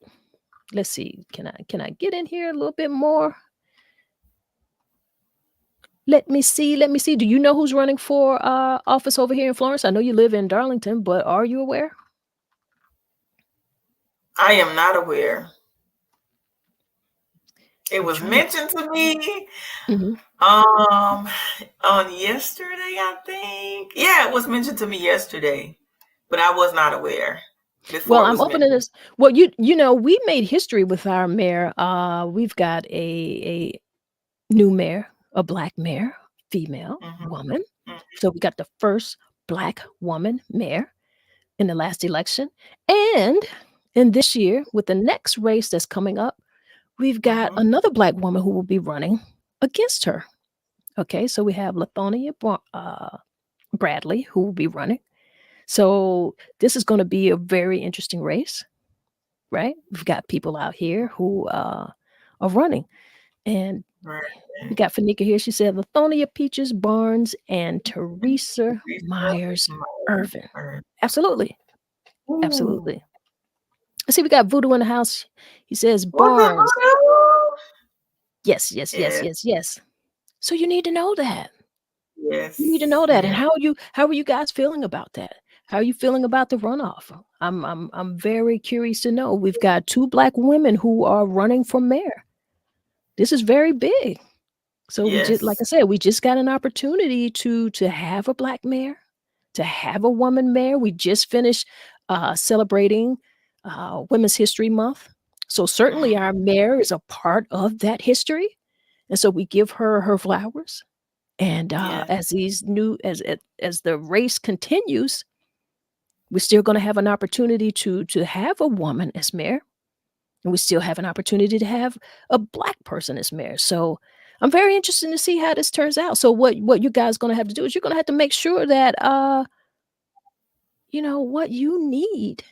let's see. Can I get in here a little bit more? Let me see. Let me see. Do you know who's running for office over here in Florence? I know you live in Darlington, but are you aware? I am not aware. It I'm was trying to. mentioned to me Mhm. on yesterday, I think. Yeah, it was mentioned to me yesterday, but I was not aware before Well, it I'm was opening mentioned. this. Well, you know we made history with our mayor. We've got a new mayor, a black mayor, female Mhm, woman. mhm, So we got the first black woman mayor in the last election, and in this year with the next race that's coming up, we've got mhm. another black woman who will be running against her. Okay, so we have Bradley who will be running. So this is going to be a very interesting race, right? We've got people out here who are running, and we Right. got Fanika here. She said Lithonia Peaches Barnes and Teresa Teresa Myers Irvin. Myers. Absolutely, Ooh. absolutely. I see we got Voodoo in the house. He says What's up, Barnes. Voodoo? Yes, yes, yes, Yes, yes, yes. So you need to know that. You need to yes, know that. And yes, how are you guys feeling about that? How are you feeling about the runoff? I'm very curious to know. We've got two black women who are running for mayor. This is very big. So we just like I yes, said, we just got an opportunity to have a black mayor, to have a woman mayor. We just finished celebrating Women's History Month. So certainly mhm, our mayor is a part of that history. And so we give her her flowers. And yes, as these new as the race continues, we're still going to have an opportunity to have a woman as mayor, and we still have an opportunity to have a black person as mayor. So I'm very interested to see how this turns out. So what you guys going to have to do is you're going to have to make sure that you know what you need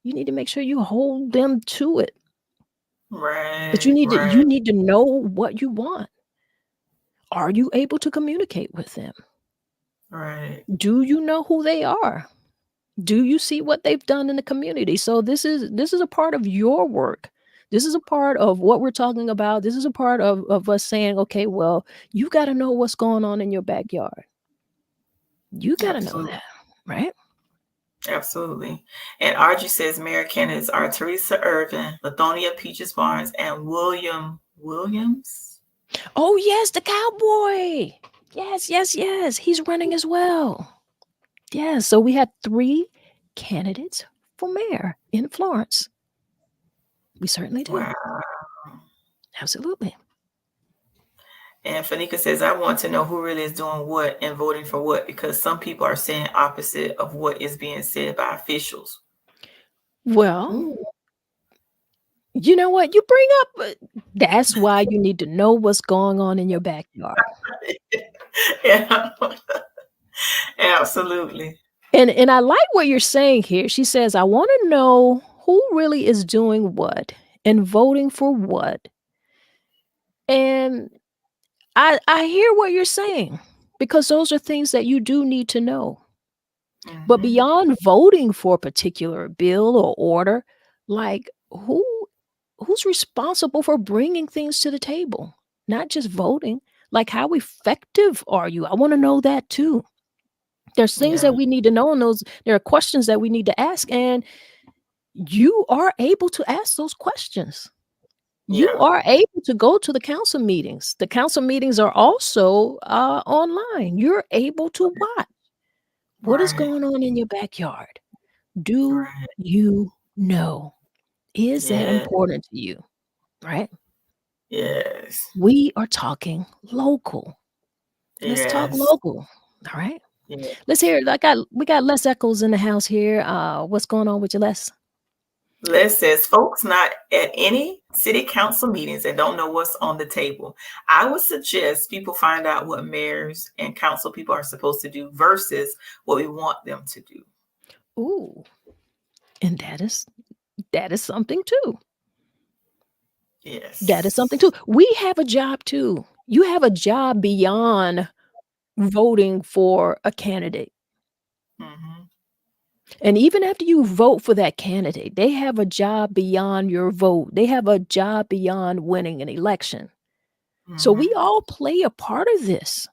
to make sure you hold them to it. But right, you right, need to know what you want. Are you able to communicate with them? right. Do you know who they are? Do you see what they've done in the community? So this is a part of your work. This is a part of what we're talking about. This is a part of us saying, okay, well, you got to know what's going on in your backyard. You got to know Absolutely, that, right? absolutely. And Archie says Mayor candidates are Teresa Irvin, Lithonia Peaches Barnes, and William Williams. Oh yes, the cowboy. Yes, yes, yes. He's running as well. Yes. So we had 3 candidates for mayor in Florence. We certainly do. Wow. Absolutely. And Fanika says, I want to know who really is doing what and voting for what because some people are saying opposite of what is being said by officials. Well, Ooh. you know what? You bring up that's why you need to know what's going on in your backyard. Yeah, absolutely. And I like what you're saying here. She says, "I want to know who really is doing what and voting for what." And I hear what you're saying because those are things that you do need to know. But Hmm. beyond voting for a particular bill or order, like who's responsible for bringing things to the table? Not just voting. Like how effective are you? I want to know that too. There's things Yeah, that we need to know, and those there are questions that we need to ask. And you are able to ask those questions. You Yeah. are able to go to the council meetings. The council meetings are also online. You're able to watch what is Right. going on in your backyard. Do Right. you know? Is that Yeah. important to you? Right? Yes. We are talking local. Let's talk Yes. local. All right. Yeah. Let's hear it. We got Les Eccles in the house here. What's going on with you, Les? Les says, folks not at any city council meetings and don't know what's on the table. I would suggest people find out what mayors and council people are supposed to do versus what we want them to do. Ooh, and that is something too. That is something Yes. too. We have a job too. You have a job beyond voting for a candidate. Hmm. And even after you vote for that candidate, they have a job beyond your vote. They have a job beyond winning an election. So we Hmm. all play a part of this.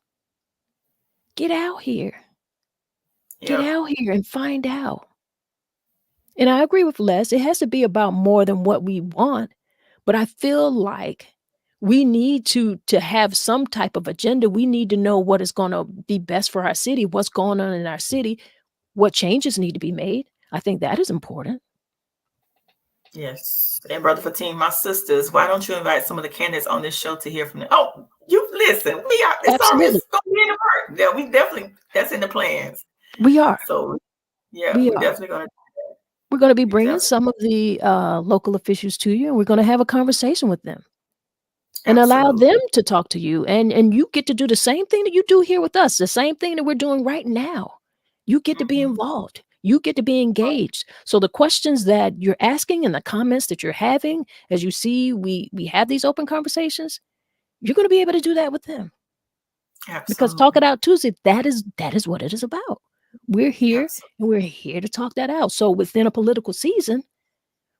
Get out here. Get Yep. out here and find out. And I agree with Les. It has to be about more than what we want. But I feel like we need to have some type of agenda. We need to know what is going to be best for our city, what's going on in our city, what changes need to be made. I think that is important. Yes. And Brother Fatim, my sisters, why don't you invite some of the candidates on this show to hear from them? Oh, you listen, we are Absolutely. it's gonna be in the work. Yeah, we definitely that's in the plans. We are. So yeah, We we are. definitely gonna We're going to be we bringing definitely some of the local officials to you, and we're going to have a conversation with them and allow them absolutely. to talk to you. And you get to do the same thing that you do here with us, the same thing that we're doing right now. You get to be Hmm. involved. You get to be engaged. So the questions that you're asking and the comments that you're having, as you see, we have these open conversations. You're going to be able to do that with them because Talk It Absolutely. Out Tuesday, that is what it is about. We're here Absolutely. and we're here to talk that out. So within a political season,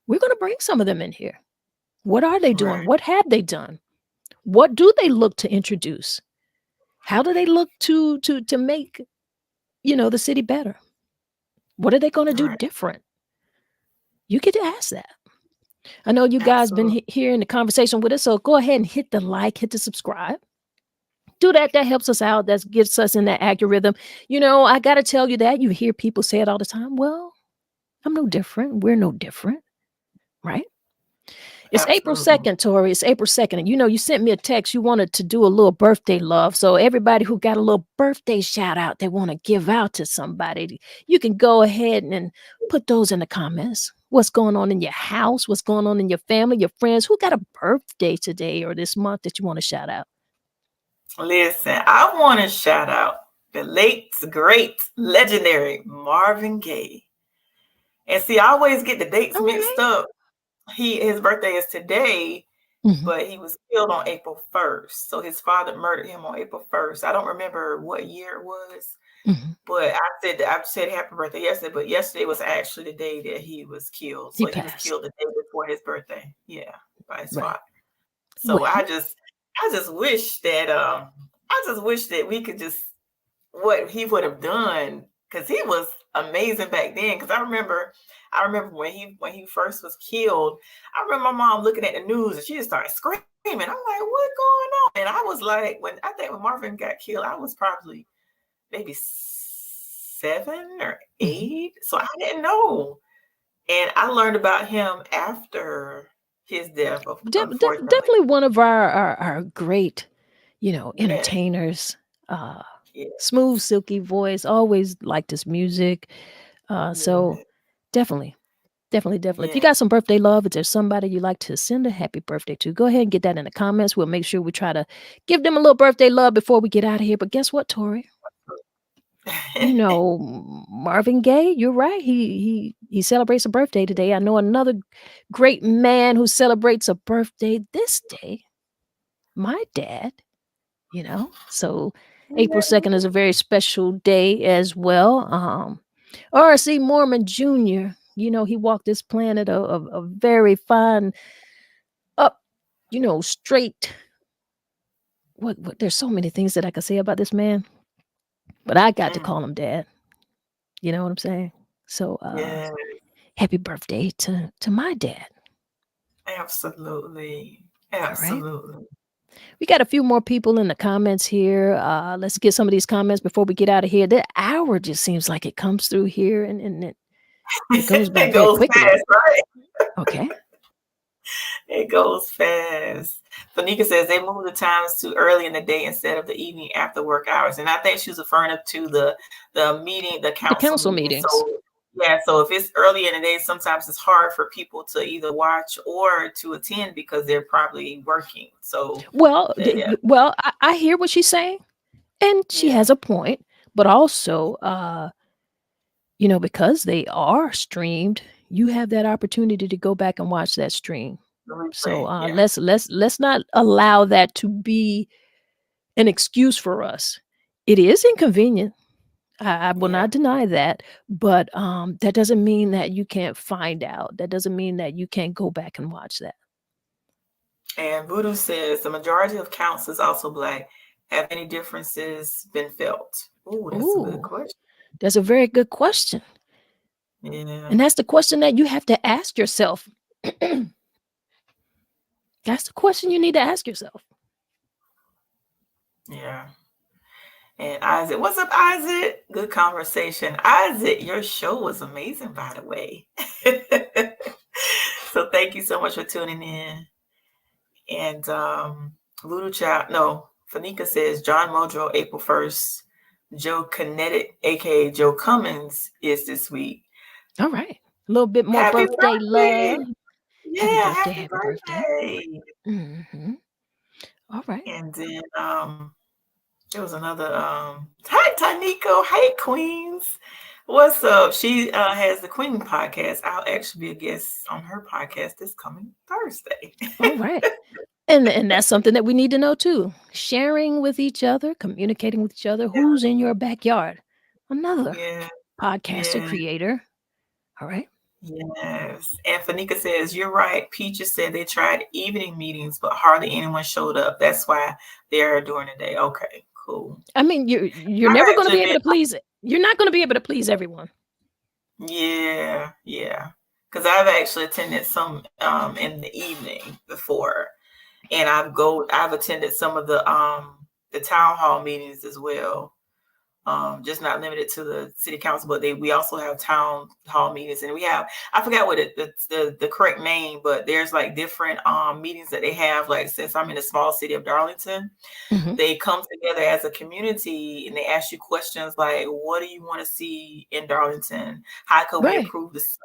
we're going to bring some of them in here. What are they doing? Right. What have they done? What do they look to introduce? How do they look to make, the city better? What are they going to do Right. different? You get to ask that. I know you guys been Absolutely. here in the conversation with us, so go ahead and hit the like, hit the subscribe. Do that. That helps us out. That gets us in that algorithm. I got to tell you that you hear people say it all the time. Well, I'm no different. We're no different, right? It's April Absolutely. 2nd, Tori. It's April 2nd. And you sent me a text. You wanted to do a little birthday love. So everybody who got a little birthday shout out they want to give out to somebody, you can go ahead and put those in the comments. What's going on in your house? What's going on in your family, your friends? Who got a birthday today or this month that you want to shout out? Listen, I want to shout out the late, great, legendary Marvin Gaye. And see, I always get the dates All mixed right. up. His birthday is today, Mhm, but he was killed on April 1st. So his father murdered him on April 1st. I don't remember what year it was, mhm. but I said happy birthday yesterday, but yesterday was actually the day that he was killed. He So he was passed. killed the day before his birthday. Yeah, by his Right. father. So Well, I just wish that we could just what he would have done because he was amazing back then. Because I remember when he first was killed. I remember my mom looking at the news and she just started screaming. I'm like, what's going on? And I was like, when Marvin got killed, I was probably maybe 7 or 8, mhm. so I didn't know. And I learned about him after his death, unfortunately. Definitely one of our great, Yeah, entertainers. Uh, yeah, Smooth, silky voice. Always liked his music. So yeah, definitely, definitely, definitely. If you yeah. got some birthday love, if there's somebody you like to send a happy birthday to, go ahead and get that in the comments. We'll make sure we try to give them a little birthday love before we get out of here. But guess what, Tori? Marvin Gaye, you're right. He celebrates a birthday today. I know another great man who celebrates a birthday this day. My dad. So April 2nd is a very special day as well. R.C. Mormon Jr., he walked this planet a very fine, up, straight. What there's so many things that I could say about this man, but I got to Mm, call him dad. You know what I'm saying? So yeah, happy birthday to my dad. Absolutely. All right. Absolutely. We got a few more people in the comments here. Let's get some of these comments before we get out of here. The hour just seems like it comes through here and it goes by It very goes quickly. fast, right? Okay. It goes fast. Fanika says they move the times too early in the day instead of the evening after work hours. And I think she was referring up to the meeting, the The council council meeting. meetings. So yeah, so if it's early in the day, sometimes it's hard for people to either watch or to attend because they're probably working. So Well, yeah, I hear what she's saying, and she yeah, has a point. But also, because they are streamed, you have that opportunity to go back and watch that stream. the So replay, yeah, let's not allow that to be an excuse for us. It is inconvenient. I will yeah. not deny that, but that doesn't mean that you can't find out. That doesn't mean that you can't go back and watch that. And Voodoo says the majority of councils also Black. Have any differences been felt? Oh, that's a good Ooh, question. that's a very good question. Yeah, And that's the question that you have to ask yourself. That's the question you need to ask yourself. yeah. And Isaac, what's up, Isaac? Good conversation. Isaac, your show was amazing, by the way. So thank you so much for tuning in. And Voodoo Child, no, Fanika says John Muldrow, April 1st. Joe Kinetic, aka Joe Cummins, is this week. All right. A little bit more Happy birthday birthday! love. Happy Yeah, birthday. happy Happy birthday. birthday! All right. And then there was another hi Taniko, hey Queens. What's up? She has the Queen podcast. I'll actually be a guest on her podcast this coming Thursday. All right. And that's something that we need to know too. Sharing with each other, communicating with each other. Who's in your backyard? Another Yeah, podcaster yeah, creator. All right. yes. And Fanika says, you're right. Peaches said they tried evening meetings, but hardly anyone showed up. That's why they're during the day. Okay, cool. I mean, you're I've never going to actually be able been to please it. You're not going to be able to please everyone. yeah, yeah. Because I've actually attended some in the evening before. And I've attended some of the town hall meetings as well. Just not limited to the city council, but we also have town hall meetings, and we have, I forgot what the correct name, but there's like different meetings that they have. Like, since I'm in the small city of Darlington, Mhm. they come together as a community and they ask you questions like, what do you want to see in Darlington? How could we Right. improve the city?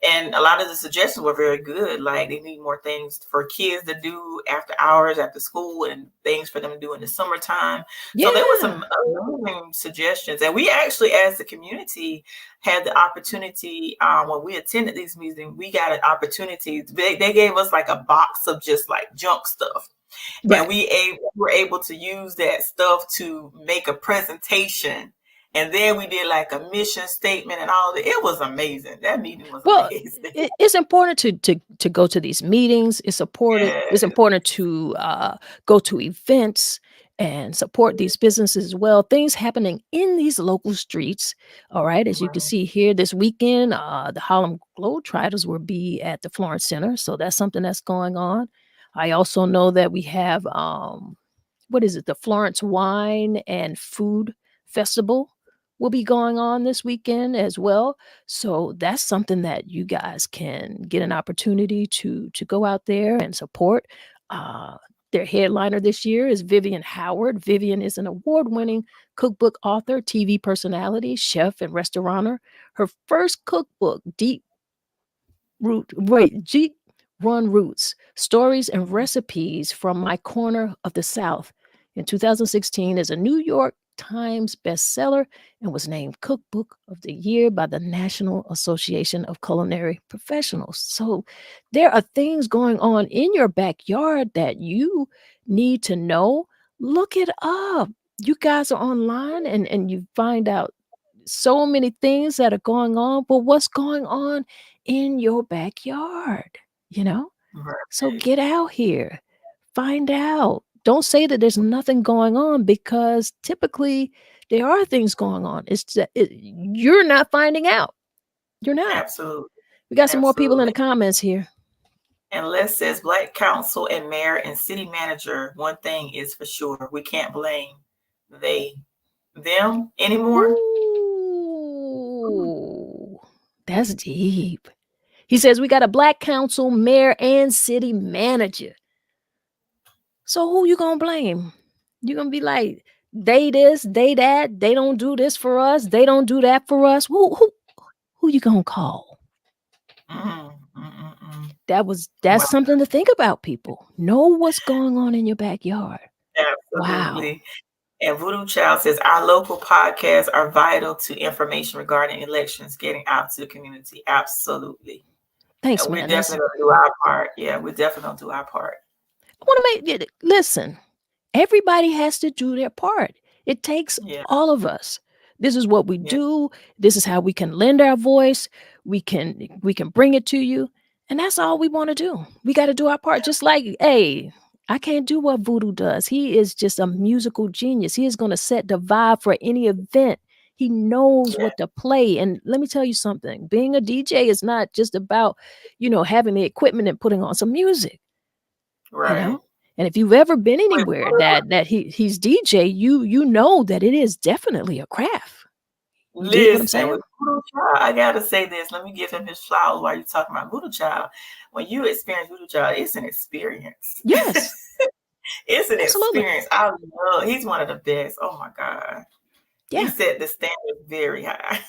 And a lot of the suggestions were very good. Like, they need more things for kids to do after hours, after school, and things for them to do in the summertime. So there was some Yeah. amazing suggestions. And we actually, as the community, had the opportunity, when we attended these meetings, we got an opportunity. They gave us like a box of just like junk stuff. And Right. we were able to use that stuff to make a presentation. And then we did like a mission statement and all that. It was amazing. That meeting was Well, amazing. it's important to go to these meetings. It's Yeah. important to go to events and support these businesses as well. Things happening in these local streets. All right, as you can Right. see here this weekend, the Harlem Globetrotters will be at the Florence Center, so that's something that's going on. I also know that we have what is it? The Florence Wine and Food Festival will be going on this weekend as well. So that's something that you guys can get an opportunity to go out there and support. Uh, their headliner this year is Vivian Howard. Vivian is an award-winning cookbook author, TV personality, chef, and restaurateur. Her first cookbook, Deep Run Roots, Stories and Recipes from My Corner of the South, in 2016 is a New York Times bestseller and was named Cookbook of the Year by the National Association of Culinary Professionals. So there are things going on in your backyard that you need to know. Look it up. You guys are online and you find out so many things that are going on, but what's going on in your backyard, you know? So Right. get out here, find out. Don't say that there's nothing going on because typically there are things going on. It's that you're not finding out. You're not. Absolutely. We got some more people in the Absolutely. comments here. And Les says, Black council and mayor and city manager, one thing is for sure, we can't blame them anymore. Ooh, that's deep. He says we got a black council, mayor, and city manager. So who you gonna blame? You gonna be like, they this, they that, they don't do this for us, they don't do that for us. Who you gonna call? That's Wow. something to think about, people. Know what's going on in your backyard. Absolutely. Wow. And Voodoo Child says our local podcasts are vital to information regarding elections, getting out to the community. Absolutely. Thanks, And we're man. definitely going to do our part. Yeah, we're definitely going to do our part. I want to make it. Listen, everybody has to do their part. It takes all of us. This is what we do. This is how we can lend our voice. We can bring it to you. And that's all we want to do. We got to do our part. Just like, hey, I can't do what Voodoo does. He is just a musical genius. He is going to set the vibe for any event. He knows what to play. And let me tell you something. Being a DJ is not just about, having the equipment and putting on some music. Right. And if you've ever been anywhere that he's DJ, you know that it is definitely a craft. You dig what I'm saying? With Voodoo Child, I gotta say this. Let me give him his flowers while you're talking about Voodoo Child. When you experience Voodoo Child, it's an experience. Yes. It's an Absolutely. experience. I love. He's one of the best. Oh my God. Yeah. He set the standard very high.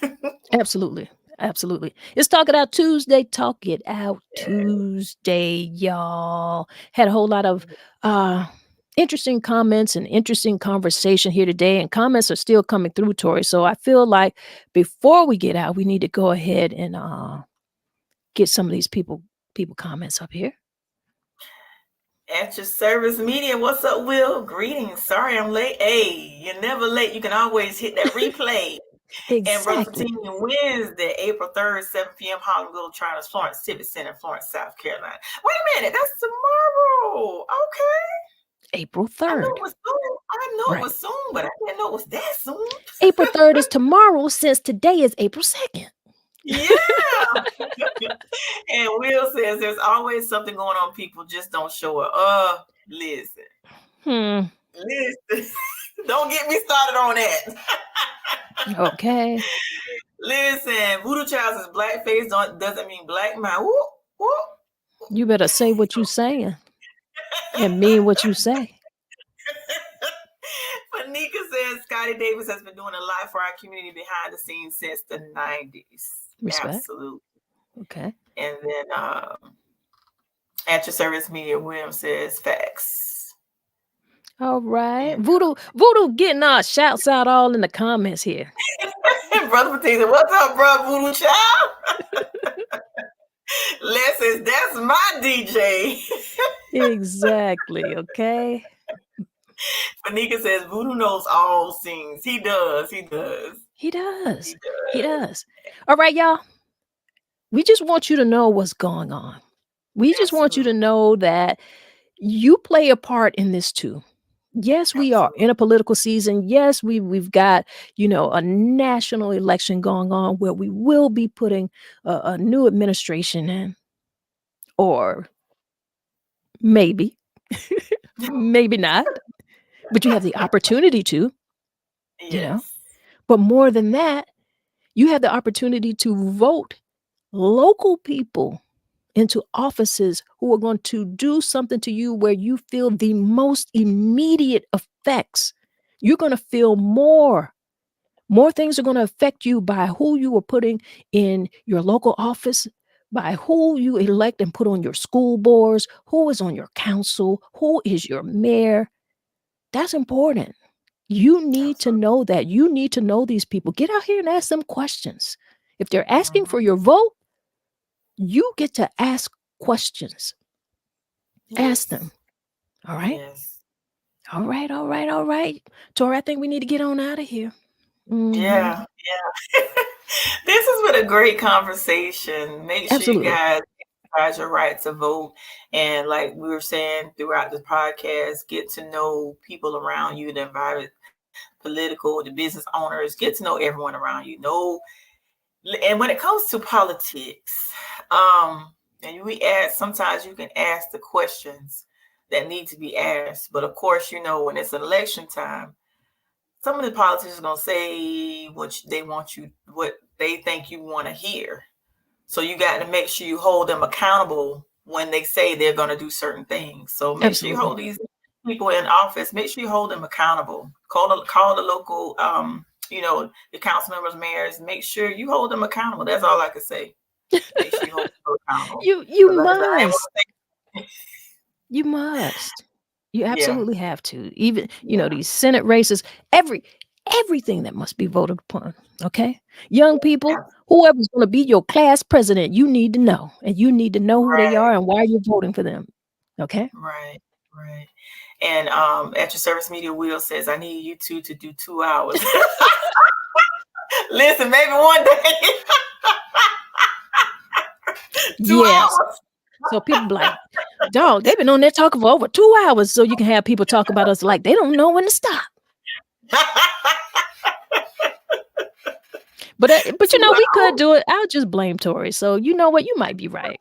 Absolutely. Absolutely. It's Talk It Out Tuesday. Talk It Out Tuesday, y'all. Had a whole lot of interesting comments and interesting conversation here today. And comments are still coming through, Tori. So I feel like before we get out, we need to go ahead and get some of these people comments up here. At your service media. What's up, Will? Greetings. Sorry I'm late. Hey, you're never late. You can always hit that replay. Exactly. And Brother Fatima, Wednesday, April 3rd, 7 p.m. Hollywood Trainers, Florence Civic Center, Florence, South Carolina. Wait a minute, that's tomorrow. Okay. April 3rd. I know it was soon. I know it was soon, but I didn't know it was that soon. April 3rd is tomorrow, since today is April 2nd. Yeah. And Will says there's always something going on. People just don't show up. Listen. Listen. Don't get me started on that. Okay. Listen, Voodoo Child says blackface doesn't mean black man. You better say what you saying and mean what you say. Fanika says Scotty Davis has been doing a lot for our community behind the scenes since the 90s. Respect. Absolutely. Okay. And then at your service media, William says facts. All right. Voodoo getting our shouts out all in the comments here. Brother Batista, what's up, bro, Voodoo Child? Les says, that's my DJ. Exactly, okay? Fanika says, Voodoo knows all things. He does. All right, y'all. We just want you to know what's going on. We just want you to know that you play a part in this too. Yes, we are in a political season. Yes, we've got, a national election going on where we will be putting a new administration in. Or maybe, maybe not. But you have the opportunity to, But more than that, you have the opportunity to vote local people into offices who are going to do something to you where you feel the most immediate effects. You're going to feel more things are going to affect you by who you are putting in your local office, by who you elect and put on your school boards, who is on your council, who is your mayor. That's important. You need to know that. You need to know these people. Get out here and ask them questions. If they're asking for your vote, you get to ask questions. Ask them. All right? All right. Tori, I think we need to get on out of here. Yeah. This has been a great conversation. Make sure you guys exercise your right to vote. And like we were saying throughout the podcast, get to know people around you, the environment, political, the business owners, get to know everyone around you. Know And when it comes to politics, and sometimes you can ask the questions that need to be asked. But of course, when it's election time, some of the politicians are gonna say what they think you want to hear. So you got to make sure you hold them accountable when they say they're going to do certain things. So make sure you hold these people in office. Make sure you hold them accountable. Call the local, the council members, mayors. Make sure you hold them accountable. That's all I can say. Make sure you hold them accountable. You must. You must. You absolutely have to. Even these Senate races, everything that must be voted upon. Okay, young people, whoever's going to be your class president, you need to know, and you need to know who they are and why you're voting for them. Okay. Right. And at your service media, Will says, I need you two to do 2 hours. Listen, maybe one day. 2 hours. So people be like, dog, they've been on there talking for over 2 hours. So you can have people talk about us like they don't know when to stop. But we could do it. I'll just blame Tori. So you know what? You might be right.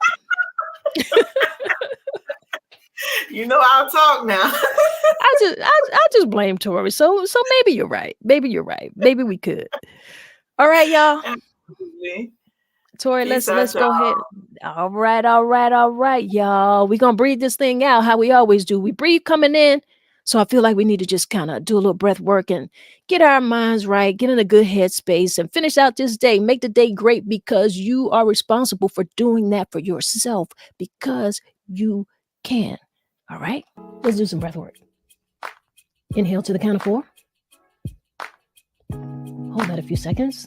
I'll talk now. I just blame Tori. So maybe you're right. Maybe we could. All right, y'all. Absolutely. Tori, let's go ahead. All right, y'all. We're gonna breathe this thing out how we always do. We breathe coming in. So I feel like we need to just kind of do a little breath work and get our minds right, get in a good headspace and finish out this day. Make the day great because you are responsible for doing that for yourself because you can. All right, let's do some breath work. Inhale to the count of 4. Hold that a few seconds.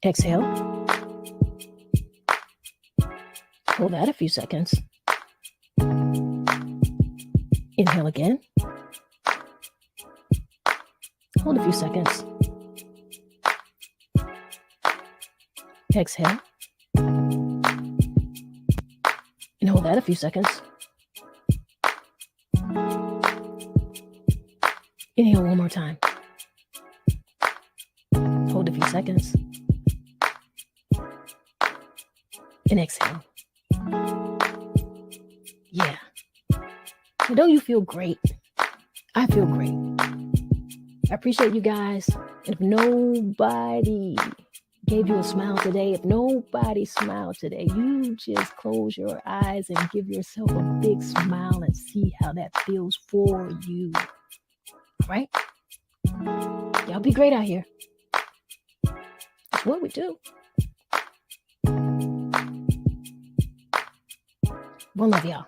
Exhale. Hold that a few seconds. Inhale again. Hold a few seconds. Exhale. And hold that a few seconds. Inhale one more time. Hold a few seconds. And exhale. Yeah. And don't you feel great? I feel great. I appreciate you guys. And if nobody gave you a smile today, if nobody smiled today, you just close your eyes and give yourself a big smile and see how that feels for you. All right? Y'all be great out here. That's what we do. One love, y'all.